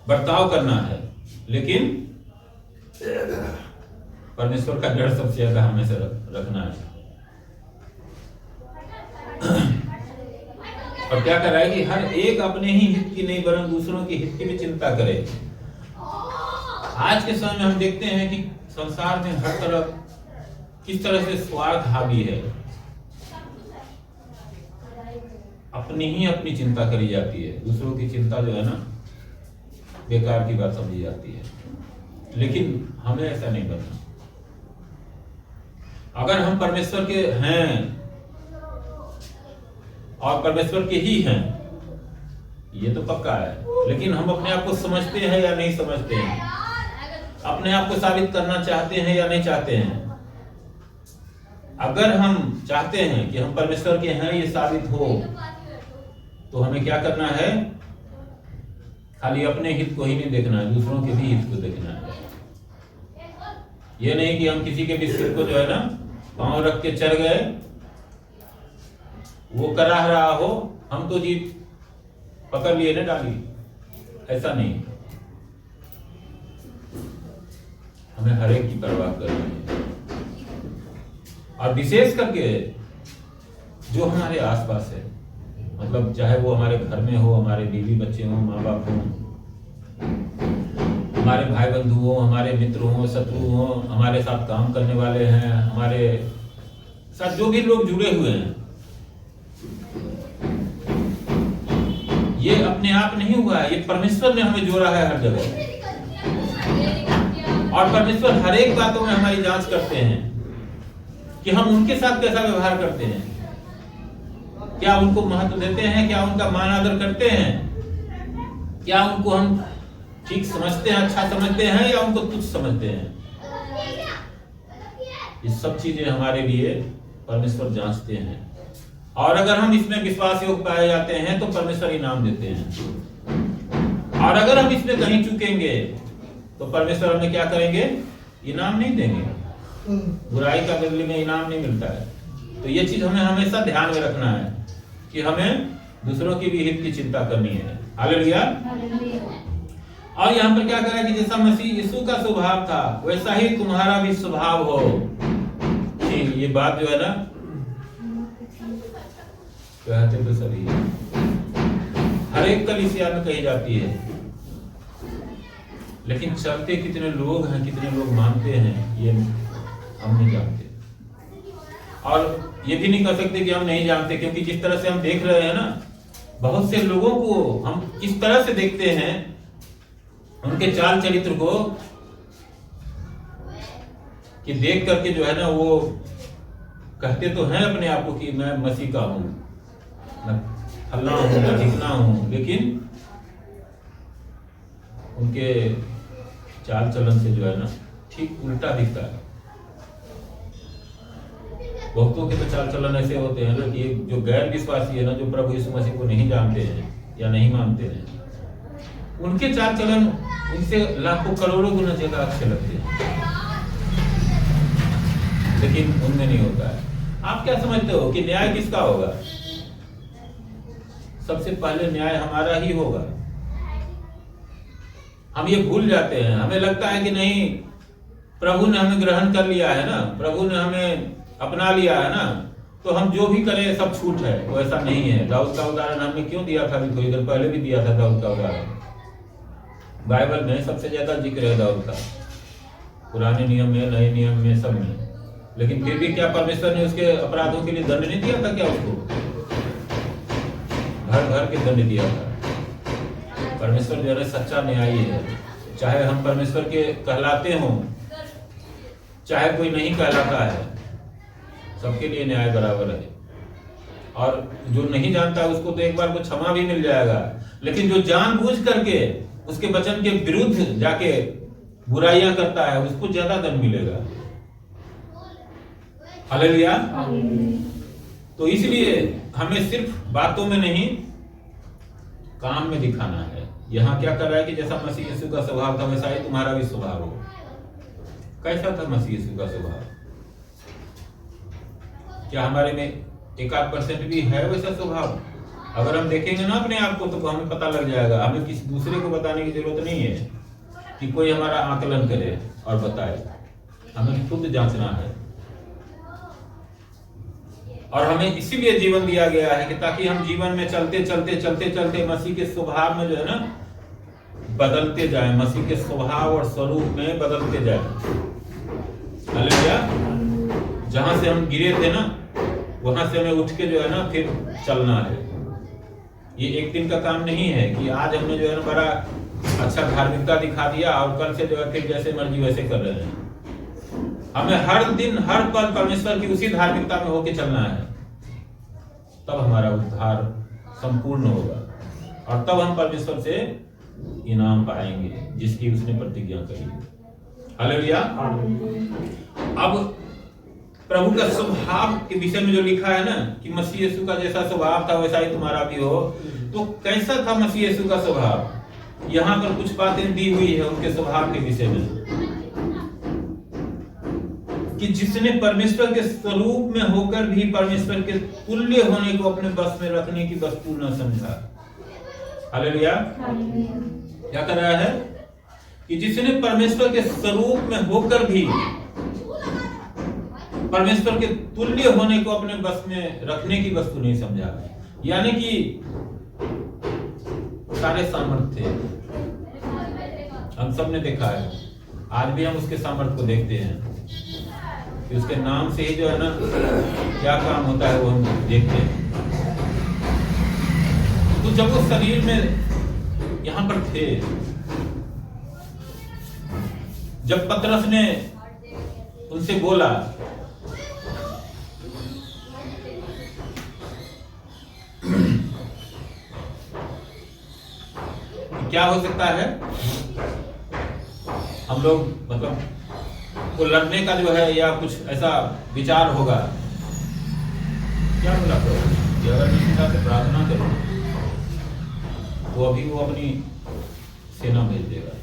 बर्ताव करना है, लेकिन परमेश्वर का डर सबसे ज्यादा हमें से रखना है। और क्या कर रहा है कि हर एक अपने ही हित की नहीं वरन दूसरों के हित की भी चिंता करे। आज के समय में हम देखते हैं कि संसार में हर तरफ किस तरह से स्वार्थ हावी है। अपनी ही अपनी चिंता करी जाती है, दूसरों की चिंता जो है ना बेकार की बात समझी जाती है। लेकिन हमें ऐसा नहीं बनना। अगर हम परमेश्वर के हैं और परमेश्वर के ही हैं, ये तो पक्का है, लेकिन हम अपने आप को समझते हैं या नहीं समझते हैं, अपने आप को साबित करना चाहते हैं या नहीं चाहते हैं। अगर हम चाहते हैं कि हम परमेश्वर के हैं ये साबित हो, तो हमें क्या करना है? खाली अपने हित को ही नहीं देखना है, दूसरों के भी हित को देखना है। ये नहीं कि हम किसी के भी सिर को जो है ना पांव रख के चढ़ गए, वो कराह रहा हो, हम तो जी पकड़ लिए ना डाली, ऐसा नहीं। हमें हर एक की परवाह करनी है, और विशेष करके जो हमारे आसपास है, मतलब चाहे वो हमारे घर में हो, हमारे बीवी बच्चे हो, माँ बाप हो, हमारे भाई बंधु हो, हमारे मित्र हो, शत्रु हो, हमारे साथ काम करने वाले हैं, हमारे साथ जो भी लोग जुड़े हुए हैं, ये अपने आप नहीं हुआ है, ये परमेश्वर ने हमें जोड़ा है हर जगह। और परमेश्वर हर एक बातों में हमारी जांच करते हैं कि हम उनके साथ कैसा व्यवहार करते हैं, क्या उनको महत्व देते हैं, क्या उनका मान आदर करते हैं, क्या उनको हम ठीक समझते हैं, अच्छा समझते हैं, या उनको तुच्छ समझते हैं। ये सब चीजें हमारे लिए परमेश्वर जांचते हैं, और अगर हम इसमें विश्वास योग्य पाए जाते हैं तो परमेश्वर इनाम देते हैं। और अगर हम इसमें कहीं चूकेंगे तो परमेश्वर हमें क्या करेंगे? इनाम नहीं देंगे। बुराई का बदले में इनाम नहीं मिलता है। तो ये चीज हमें हमेशा ध्यान में रखना है कि हमें दूसरों की भी हित की चिंता करनी है। हालेलुया। और यहाँ पर क्या कह रहा है कि जैसा मसीह यीशु का स्वभाव था वैसा ही तुम्हारा भी स्वभाव हो। ये बात जो है ना कहते तो सभी हर एक कलीसिया में कही जाती है, लेकिन चलते कितने लोग हैं, कितने लोग मानते हैं, ये हम नहीं जानते। और ये भी नहीं कह सकते कि हम नहीं जानते, क्योंकि जिस तरह से हम देख रहे हैं ना, बहुत से लोगों को हम किस तरह से देखते हैं, उनके चाल चरित्र को कि देख करके जो है ना वो कहते तो हैं अपने आप को कि मैं मसीह का हूं, मैं फलना हूं, मैं ढिकना हूं, लेकिन उनके चाल चलन से जो है ना ठीक उल्टा दिखता है। बहुतों के तो चाल चलन ऐसे होते हैं ना कि जो गैर विश्वासी है ना, जो प्रभु यीशु मसीह को नहीं जानते हैं या नहीं मानते हैं, उनके चाल चलन उनसे लाखों करोड़ों गुना ज्यादा अच्छे लगते हैं, लेकिन उनमें नहीं होता है। आप क्या समझते हो कि न्याय किसका होगा? सबसे पहले न्याय हमारा ही होगा, हम ये भूल जाते हैं। हमें लगता है कि नहीं, प्रभु ने हमें ग्रहण कर लिया है ना, प्रभु ने हमें अपना लिया है ना, तो हम जो भी करें सब छूट है। वो ऐसा नहीं है। दाऊद का उदाहरण हमने क्यों दिया था, अभी थोड़ी देर पहले भी दिया था दाऊद का उदाहरण। बाइबल में सबसे ज्यादा जिक्र है दाऊद का, पुराने नियम में, नए नियम में, सब में। लेकिन फिर भी क्या परमेश्वर ने उसके अपराधों के लिए दंड नहीं दिया था क्या? उसको भर भर के दंड दिया था। परमेश्वर जो है सच्चा न्यायी है। चाहे हम परमेश्वर के कहलाते हों, चाहे कोई नहीं कहलाता है, सबके लिए न्याय बराबर है। और जो नहीं जानता उसको तो एक बार को क्षमा भी मिल जाएगा, लेकिन जो जानबूझ करके उसके वचन के विरुद्ध जाके बुराइयां करता है उसको ज्यादा दंड मिलेगा। हालेलुया। तो इसलिए हमें सिर्फ बातों में नहीं, काम में दिखाना है। यहाँ क्या कर रहा है कि जैसा मसीह यीशु का स्वभाव था वैसा ही तुम्हारा भी स्वभाव हो। कैसा था मसीह यीशु का स्वभाव? क्या हमारे में 1% भी है वैसा स्वभाव? अगर हम देखेंगे ना अपने आप को तो हमें पता लग जाएगा। हमें किसी दूसरे को बताने की जरूरत नहीं है कि कोई हमारा आकलन करे और बताए। हमें खुद जांचना है। और हमें इसीलिए जीवन दिया गया है कि ताकि हम जीवन में चलते चलते चलते चलते मसीह के स्वभाव में जो है ना बदलते जाएं, मसीह के स्वभाव और स्वरूप में बदलते जाएं। हालेलुया। जहां से हम गिरे थे ना वहां से हमें उठ के जो है ना फिर चलना है। ये एक दिन का काम नहीं है कि आज हमने जो है ना बड़ा अच्छा धार्मिकता दिखा दिया और कल से जो है फिर जैसे मर्जी वैसे कर रहे हैं। हमें हर दिन हर पल परमेश्वर की उसी धार्मिकता में होके चलना है, तब हमारा उद्धार संपूर्ण होगा और तब हम परमेश्वर से इनाम पाएंगे जिसकी उसने प्रतिज्ञा करी। हालेलुया। अब प्रभु का स्वभाव के विषय में जो लिखा है ना कि मसीह यीशु का जैसा स्वभाव था वैसा ही तुम्हारा भी हो, तो कैसा था मसीह यीशु का स्वभाव? यहाँ पर कुछ बातें दी हुई है उनके स्वभाव के विषय में कि जिसने परमेश्वर के स्वरूप में होकर भी परमेश्वर के तुल्य होने को अपने बस में रखने की वस्तु न समझा। हालेलुया। क्या कर रहा है कि जिसने परमेश्वर के स्वरूप में होकर भी परमेश्वर के तुल्य होने को अपने बस में रखने की वस्तु नहीं समझा। यानी कि सारे सामर्थ्य हम सब ने देखा है, आज भी हम उसके सामर्थ्य को देखते हैं कि उसके नाम से ही जो है ना क्या काम होता है वो हम देखते हैं। तो जब वो शरीर में यहां पर थे, जब पतरस ने उनसे बोला क्या हो सकता है, हम लोग मतलब को लड़ने का जो है या कुछ ऐसा विचार होगा, क्या बोला कि अगर मैं पिता से प्रार्थना करूं तो अभी वो अपनी सेना भेज देगा।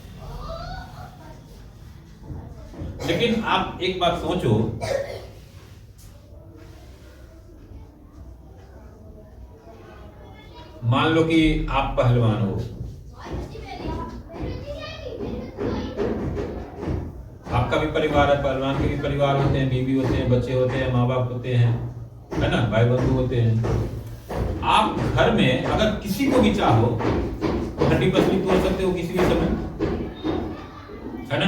लेकिन आप एक बात सोचो, मान लो कि आप पहलवान हो, आपका भी परिवार है, पहलवान के भी परिवार होते हैं, बीवी होते हैं, बच्चे होते हैं, माँ बाप होते हैं, है ना, भाई बंधु होते हैं। आप घर में अगर किसी को भी चाहो हड्डी पसली तोड़ सकते हो किसी भी समय, है ना,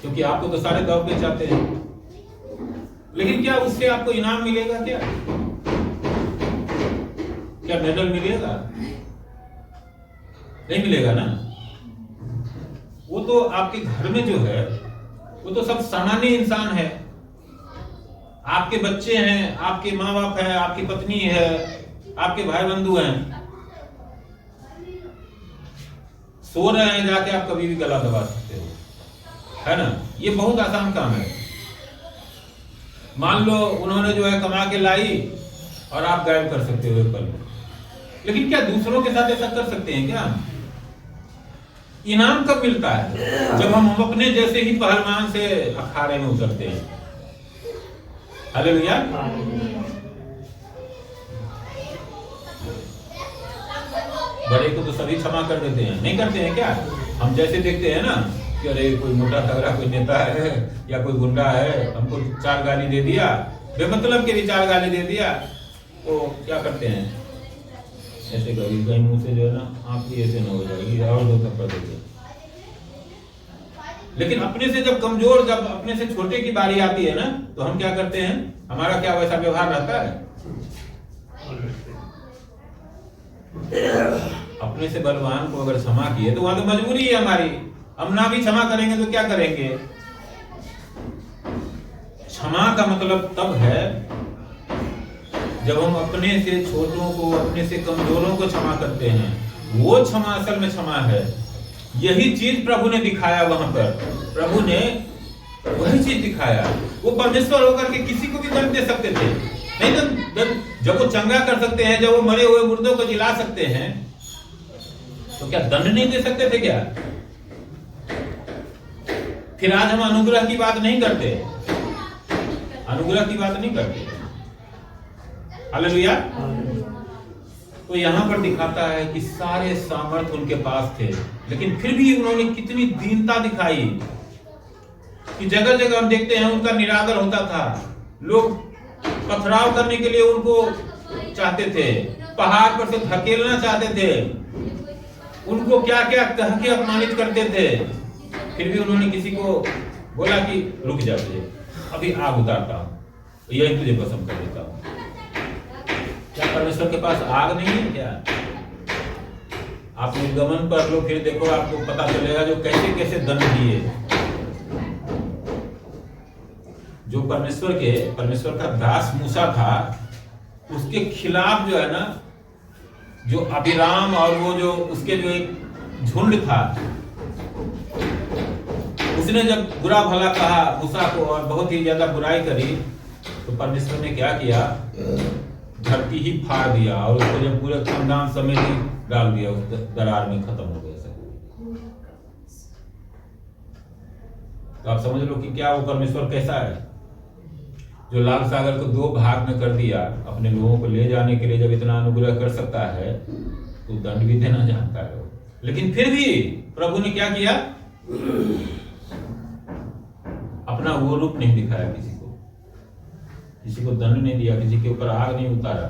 क्योंकि आपको तो सारे दौड़ के चाहते हैं। लेकिन क्या उससे आपको इनाम मिलेगा? क्या मेडल मिलेगा? नहीं मिलेगा ना। वो तो आपके घर में जो है वो तो सब सामान्य इंसान है, आपके बच्चे हैं, आपके माँ बाप है, आपकी पत्नी है, आपके भाई बंधु हैं, सो रहे हैं, जाके आप कभी भी गला दबा सकते हो, है ना। ये बहुत आसान काम है। मान लो उन्होंने जो है कमा के लाई और आप गायब कर सकते हो एक पल में। लेकिन क्या दूसरों के साथ ऐसा कर सकते हैं क्या? इनाम कब मिलता है? जब हम अपने जैसे ही पहलवान से अखाड़े में उतरते हैं। हालेलुया। बड़े को तो सभी क्षमा कर देते हैं, नहीं करते हैं क्या? हम जैसे देखते हैं ना कि अरे कोई मोटा तगड़ा कोई नेता है या कोई गुंडा है, हमको 4 गाली दे दिया, बेमतलब के भी 4 गाली दे दिया, तो क्या करते हैं, ऐसे कभी कहीं मुंह से जो है ना आंख भी ऐसे न हो जाएगी और 2 थप्पड़ देते। लेकिन अपने से जब कमजोर, जब अपने से छोटे की बारी आती है ना, तो हम क्या करते हैं, हमारा क्या वैसा व्यवहार रहता है। अपने से बलवान को अगर क्षमा किए तो वहां तो मजबूरी है हमारी, हम ना भी क्षमा करेंगे तो क्या करेंगे। क्षमा का मतलब तब है जब हम अपने से छोटों को, अपने से कमजोरों को क्षमा करते हैं, वो क्षमा असल में क्षमा है। यही चीज प्रभु ने दिखाया वहां पर, प्रभु ने वही चीज दिखाया। वो परमेश्वर होकर के किसी को भी दंड दे सकते थे, नहीं तो जब वो चंगा कर सकते हैं, जब वो मरे हुए मुर्दों को जिला सकते हैं, तो क्या दंड नहीं दे सकते थे क्या। फिर आज हम अनुग्रह की बात नहीं करते, अनुग्रह की बात नहीं करते। हालेलुया। तो यहां पर दिखाता है कि सारे सामर्थ उनके पास थे, लेकिन फिर भी उन्होंने कितनी दीनता दिखाई कि जगह जगह हम देखते हैं उनका निरादर होता था। लोग पथराव करने के लिए उनको चाहते थे, पहाड़ पर से धकेलना चाहते थे, उनको क्या क्या कह के अपमानित करते थे, फिर भी उन्होंने किसी को बोला कि रुक जा, अभी आग उतारता हूं, यही तुझे भस्म कर देता हूं। क्या परमेश्वर के पास आग नहीं है क्या। आप निर्गमन पर लो, फिर देखो, आपको पता चलेगा जो कैसे कैसे दंड दिए। जो परमेश्वर का दास मूसा था, उसके खिलाफ जो है ना, जो अभिराम और वो जो उसके जो एक झुंड था, उसने जब बुरा भला कहा मूसा को और बहुत ही ज्यादा बुराई करी, तो परमेश्वर ने क्या किया, धरती ही फाड़ दिया और उसको जब पूरे खानदान समेत ही डाल दिया, उस दरार में खत्म हो गया सब। तो आप समझ लो कि क्या वो परमेश्वर कैसा है, जो लाल सागर को 2 भाग में कर दिया, अपने लोगों को ले जाने के लिए जब इतना अनुग्रह कर सकता है, तो दंड भी देना जानता है। लेकिन फिर भी प्रभु ने क्या किया, अपना वो रूप नहीं दिखाया, किसी को दंड नहीं दिया, किसी के ऊपर आग नहीं उतारा,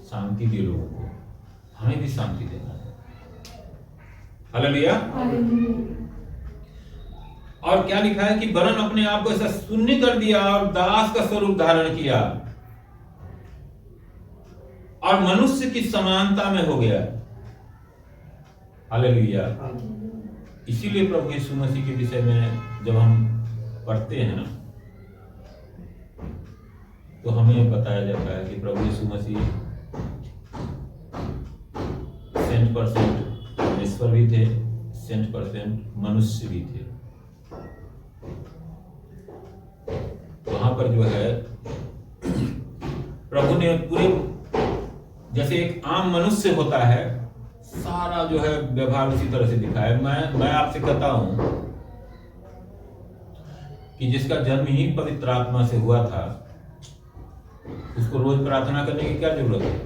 शांति दी लोगों को। हमें भी शांति देना है। हालेलुया। और क्या लिखा है कि वरन अपने आप को ऐसा शून्य कर दिया और दास का स्वरूप धारण किया और मनुष्य की समानता में हो गया। हालेलुया। इसीलिए प्रभु यीशु मसीह के विषय में जब हम पढ़ते हैं ना, तो हमें बताया जाता है कि प्रभु यीशु मसीह 100% परमेश्वर भी थे, 100% मनुष्य भी थे। वहां पर जो है प्रभु ने पूरे, जैसे एक आम मनुष्य होता है, सारा जो है व्यवहार उसी तरह से दिखाया। मैं आपसे कहता हूं कि जिसका जन्म ही पवित्र आत्मा से हुआ था, उसको रोज प्रार्थना करने की क्या जरूरत है।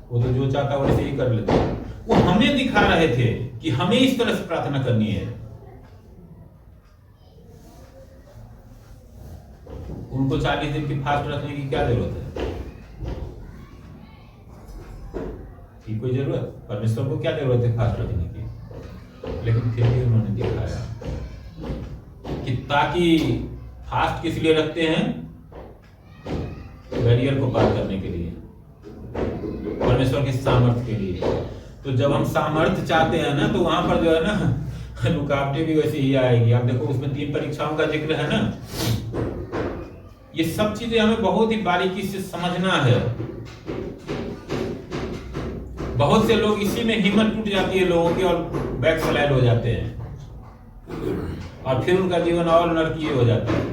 वो तो जो चाहता वैसे ही कर लेता। वो हमें दिखा रहे थे कि हमें इस तरह से प्रार्थना करनी है। उनको 40 दिन की फास्ट रखने की क्या जरूरत है, की कोई जरूरत, परमेश्वर को क्या जरूरत है फास्ट रखने की। लेकिन फिर भी उन्होंने दिखाया कि ताकि फास्ट किस लिए रखते हैं, बैरियर को पार करने के लिए, परमेश्वर के सामर्थ्य के लिए। तो जब हम सामर्थ्य चाहते हैं ना, तो वहां पर जो है ना रुकावटें भी वैसे ही आएगी। आप देखो उसमें 3 परीक्षाओं का जिक्र है ना। ये सब चीजें हमें बहुत ही बारीकी से समझना है। बहुत से लोग इसी में हिम्मत टूट जाती है लोगों की और बैक स्लाइड हो जाते हैं और फिर उनका जीवन और नरकीय हो जाता है।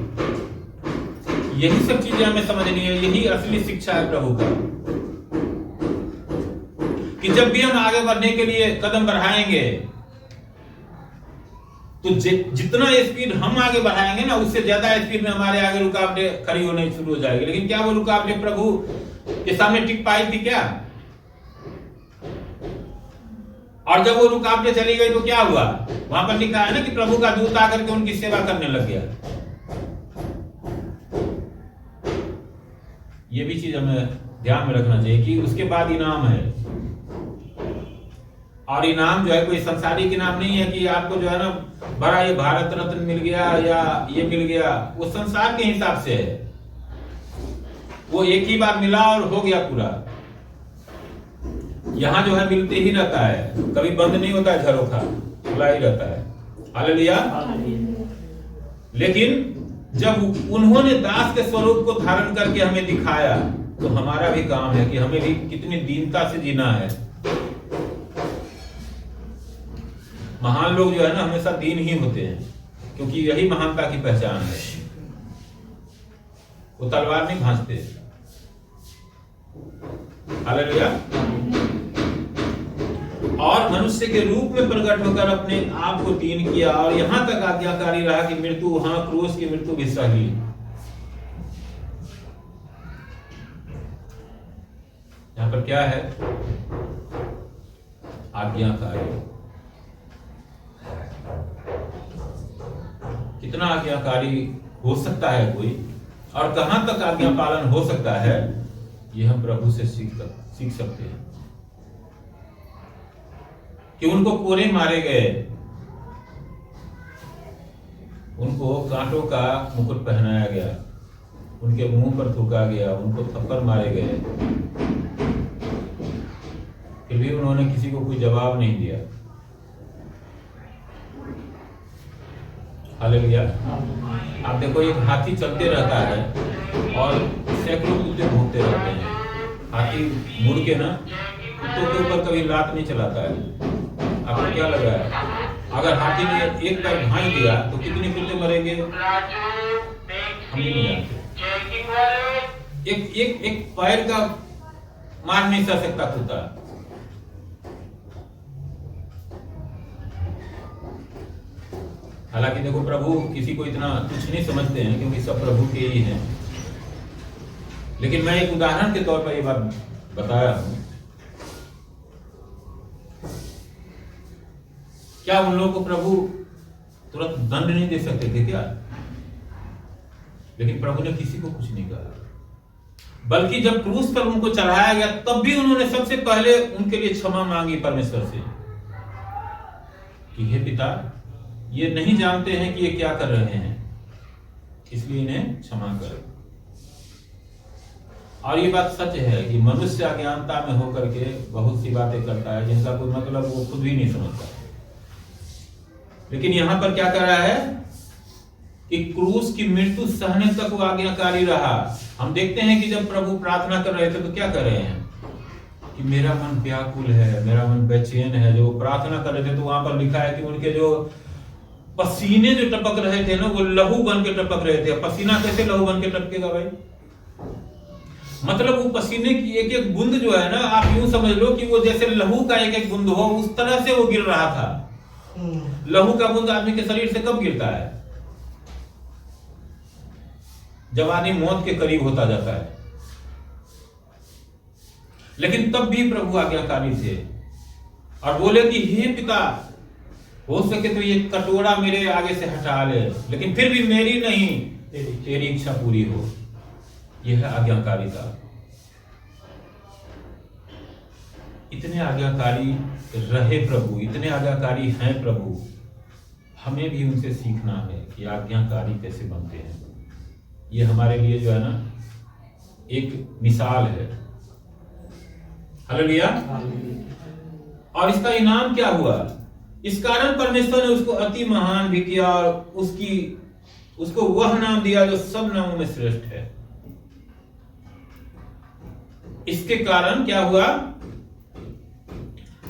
यही सब चीजें हमें समझनी है। यही असली शिक्षा है प्रभु का, कि जब भी हम आगे बढ़ने के लिए कदम बढ़ाएंगे, तो जितना स्पीड हम आगे बढ़ाएंगे ना, उससे ज्यादा स्पीड में हमारे आगे रुकावटें खड़ी होने शुरू हो जाएगी। लेकिन क्या वो रुकावटें प्रभु के सामने टिक पाई थी क्या? और जब वो रुकावटें चली गई तो क्या हुआ? वहां पर लिखा है ना कि प्रभु का दूत आकर के उनकी सेवा करने लग गया। ये भी चीज हमें ध्यान में रखना चाहिए कि उसके बाद इनाम है, और इनाम जो है कोई संसारिक इनाम नहीं है कि आपको जो है ना बड़ा ये भारत रत्न मिल गया या ये मिल गया, वो संसार के हिसाब से है। वो एक ही बार मिला और हो गया पूरा। यहां जो है मिलते ही रहता है, कभी बंद नहीं होता है, झरोखा खुला ही रहता है। हालेलुया। लेकिन जब उन्होंने दास के स्वरूप को धारण करके हमें दिखाया, तो हमारा भी काम है कि हमें भी कितनी दीनता से जीना है। महान लोग जो है ना हमेशा दीन ही होते हैं, क्योंकि यही महानता की पहचान है। वो तलवार नहीं भांजते। हालेलुया। और मनुष्य के रूप में प्रकट होकर अपने आप को दीन किया, और यहां तक आज्ञाकारी रहा कि मृत्यु, हां क्रूस की मृत्यु भी सही। यहां पर क्या है? आज्ञाकारी। कितना आज्ञाकारी हो सकता है कोई, और कहां तक आज्ञा पालन हो सकता है, ये हम प्रभु से सीख सकते हैं। कि उनको कोड़े मारे गए, उनको कांटों का मुकुट पहनाया गया, उनके मुंह पर थूका गया, उनको थप्पड़ मारे गए, फिर भी उन्होंने किसी को कोई जवाब नहीं दिया। हालेलुया। आप देखो एक हाथी चलते रहता है और सैकड़ों कुत्ते भौंकते रहते हैं। हाथी मुड़ के ना कुत्तों के ऊपर कभी लात नहीं चलाता है। आपको क्या लग रहा है? अगर हाथी ने एक पैर भांज दिया तो कितने कुत्ते मरेंगे हम नहीं जानते। एक पैर का मार नहीं सह सकता कुत्ता। हालांकि देखो प्रभु किसी को इतना कुछ नहीं समझते हैं, क्योंकि सब प्रभु के ही हैं। लेकिन मैं एक उदाहरण के तौर पर ये बात बताया हूं। क्या उन लोगों को प्रभु तुरंत दंड नहीं दे सकते थे क्या? लेकिन प्रभु ने किसी को कुछ नहीं कहा, बल्कि जब क्रूस पर उनको चढ़ाया गया तब भी उन्होंने सबसे पहले उनके लिए क्षमा मांगी परमेश्वर से कि हे पिता, ये नहीं जानते हैं कि ये क्या कर रहे हैं, इसलिए इन्हें क्षमा कर। और ये बात सच है कि मनुष्य अज्ञानता में होकर के बहुत सी बातें करता है जिनका कोई मतलब वो खुद भी नहीं समझता। लेकिन यहां पर क्या कर रहा है कि क्रूस की मृत्यु सहने तक वो आज्ञाकारी रहा। हम देखते हैं कि जब प्रभु प्रार्थना कर रहे थे तो क्या कर रहे हैं कि मेरा मन व्याकुल है, मेरा मन बेचैन है। जो प्रार्थना कर रहे थे तो वहां पर लिखा है कि उनके जो पसीने जो टपक रहे थे ना, वो लहू बन के टपक रहे थे। पसीना कैसे लहू बन के टपकेगा भाई? मतलब वो पसीने की एक एक बूंद जो है ना, आप यूं समझ लो कि वो जैसे लहू का एक एक बूंद हो, उस तरह से वो गिर रहा था। लहू का बूंद आदमी के शरीर से कब गिरता है? जब आदमी मौत के करीब होता जाता है। लेकिन तब भी प्रभु आज्ञाकारी थे और बोले कि हे पिता, हो सके तो ये कटोरा मेरे आगे से हटा ले, लेकिन फिर भी मेरी नहीं तेरी इच्छा पूरी हो। यह है आज्ञाकारिता। इतने आज्ञाकारी रहे प्रभु, इतने आज्ञाकारी हैं प्रभु। हमें भी उनसे सीखना है कि आज्ञाकारी कैसे बनते हैं। ये हमारे लिए जो है ना एक मिसाल है। हालेलुया। और इसका इनाम क्या हुआ? इस कारण परमेश्वर ने उसको अति महान भी किया और उसको वह नाम दिया जो सब नामों में श्रेष्ठ है। इसके कारण क्या हुआ?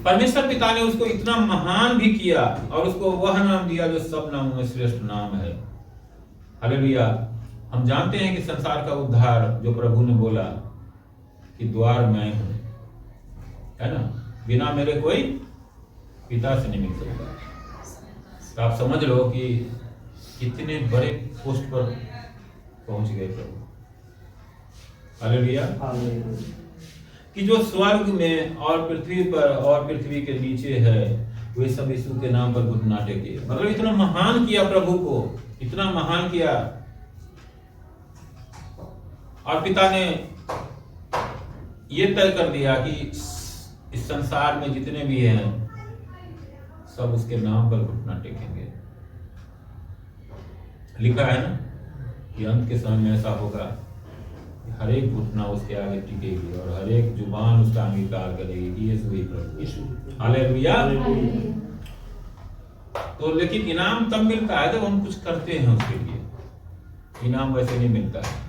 परमेश्वर पिता ने उसको इतना महान भी किया और उसको वह नाम दिया जो सब नामों में श्रेष्ठ नाम है। हालेलुया। हम जानते हैं कि संसार का उद्धार जो प्रभु ने बोला कि द्वार मैं हूं, है ना, बिना मेरे कोई पिता से नहीं मिल सकता। तो आप समझ लो कि कितने बड़े पोस्ट पर पहुंच गए प्रभु। हालेलुया। कि जो स्वर्ग में और पृथ्वी पर और पृथ्वी के नीचे है वे सब यीशु के नाम पर घुटना टेके। मतलब इतना महान किया प्रभु को, इतना महान किया। और पिता ने ये तय कर दिया कि इस संसार में जितने भी हैं सब उसके नाम पर घुटना टेकेंगे। लिखा है ना कि अंत के समय में ऐसा होगा कि हर एक घुटना उसके आगे टिकेगी और हर एक जुबान उसका अंगीकार करेगी कि यीशु ही प्रभु है। हालेलुया। तो लेकिन इनाम तब मिलता है जब हम कुछ करते हैं उसके लिए, इनाम वैसे नहीं मिलता है।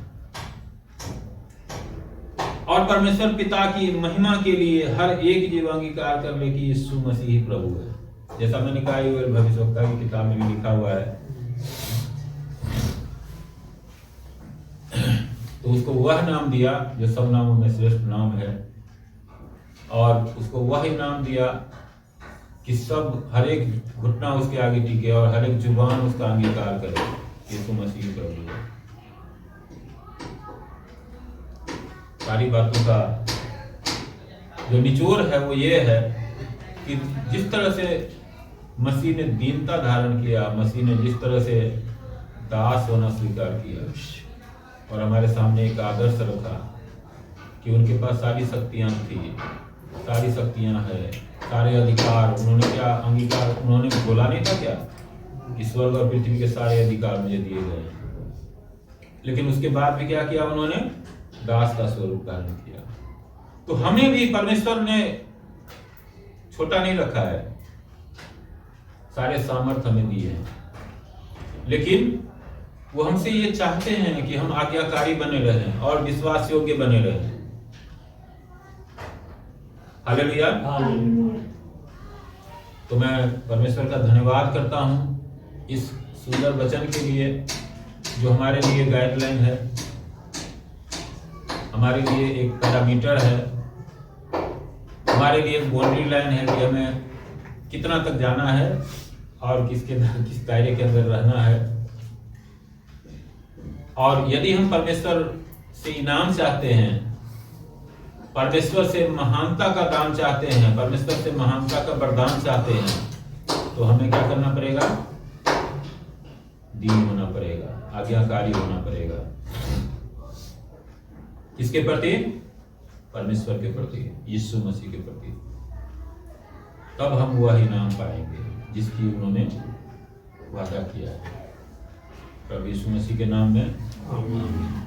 और परमेश्वर पिता की महिमा के लिए हर एक जीव अंगीकार कर ले कि यीशु मसीह ही प्रभु है। जैसा मैंने कहा योएल भविष्यवक्ता की किताब में भी लिखा हुआ है। तो उसको वह नाम दिया जो सब नामों में श्रेष्ठ नाम है, और उसको वह नाम दिया कि सब हर एक घुटना उसके आगे टिके और हर एक जुबान उसका अंगीकार करे यीशु मसीह प्रभु है। सारी बातों का जो निचोड़ है वो ये है कि जिस तरह से मसीह ने दीनता धारण किया, मसीह ने जिस तरह से दास होना स्वीकार किया और हमारे सामने एक आदर्श रखा कि उनके पास सारी शक्तियां थी, सारी शक्तियां हैं, सारे अधिकार, उन्होंने क्या अंगीकार, उन्होंने बोला नहीं था क्या कि स्वर्ग और पृथ्वी के सारे अधिकार मुझे दिए गए, लेकिन उसके बाद भी क्या किया, उन्होंने दास का स्वरूप धारण किया। तो हमें भी परमेश्वर ने छोटा नहीं रखा है, सारे सामर्थ हमें दिए हैं, लेकिन वो हमसे ये चाहते हैं कि हम आज्ञाकारी बने रहें और विश्वास योग्य बने रहें। हालेलुया। तो मैं परमेश्वर का धन्यवाद करता हूं इस सुंदर वचन के लिए जो हमारे लिए गाइडलाइन है, हमारे लिए एक पैरामीटर है, हमारे लिए एक बाउंड्री लाइन है कि हमें कितना तक जाना है और किस दायरे के अंदर रहना है। और यदि हम परमेश्वर से इनाम चाहते हैं, परमेश्वर से महानता का दान चाहते हैं, परमेश्वर से महानता का वरदान चाहते हैं, तो हमें क्या करना पड़ेगा? दीन होना पड़ेगा, आज्ञाकारी होना पड़ेगा। किसके प्रति? परमेश्वर के प्रति, यीशु मसीह के प्रति। तब हम वह इनाम पाएंगे जिसकी उन्होंने वादा किया है। प्रभु यीशु मसीह के नाम में आमीन।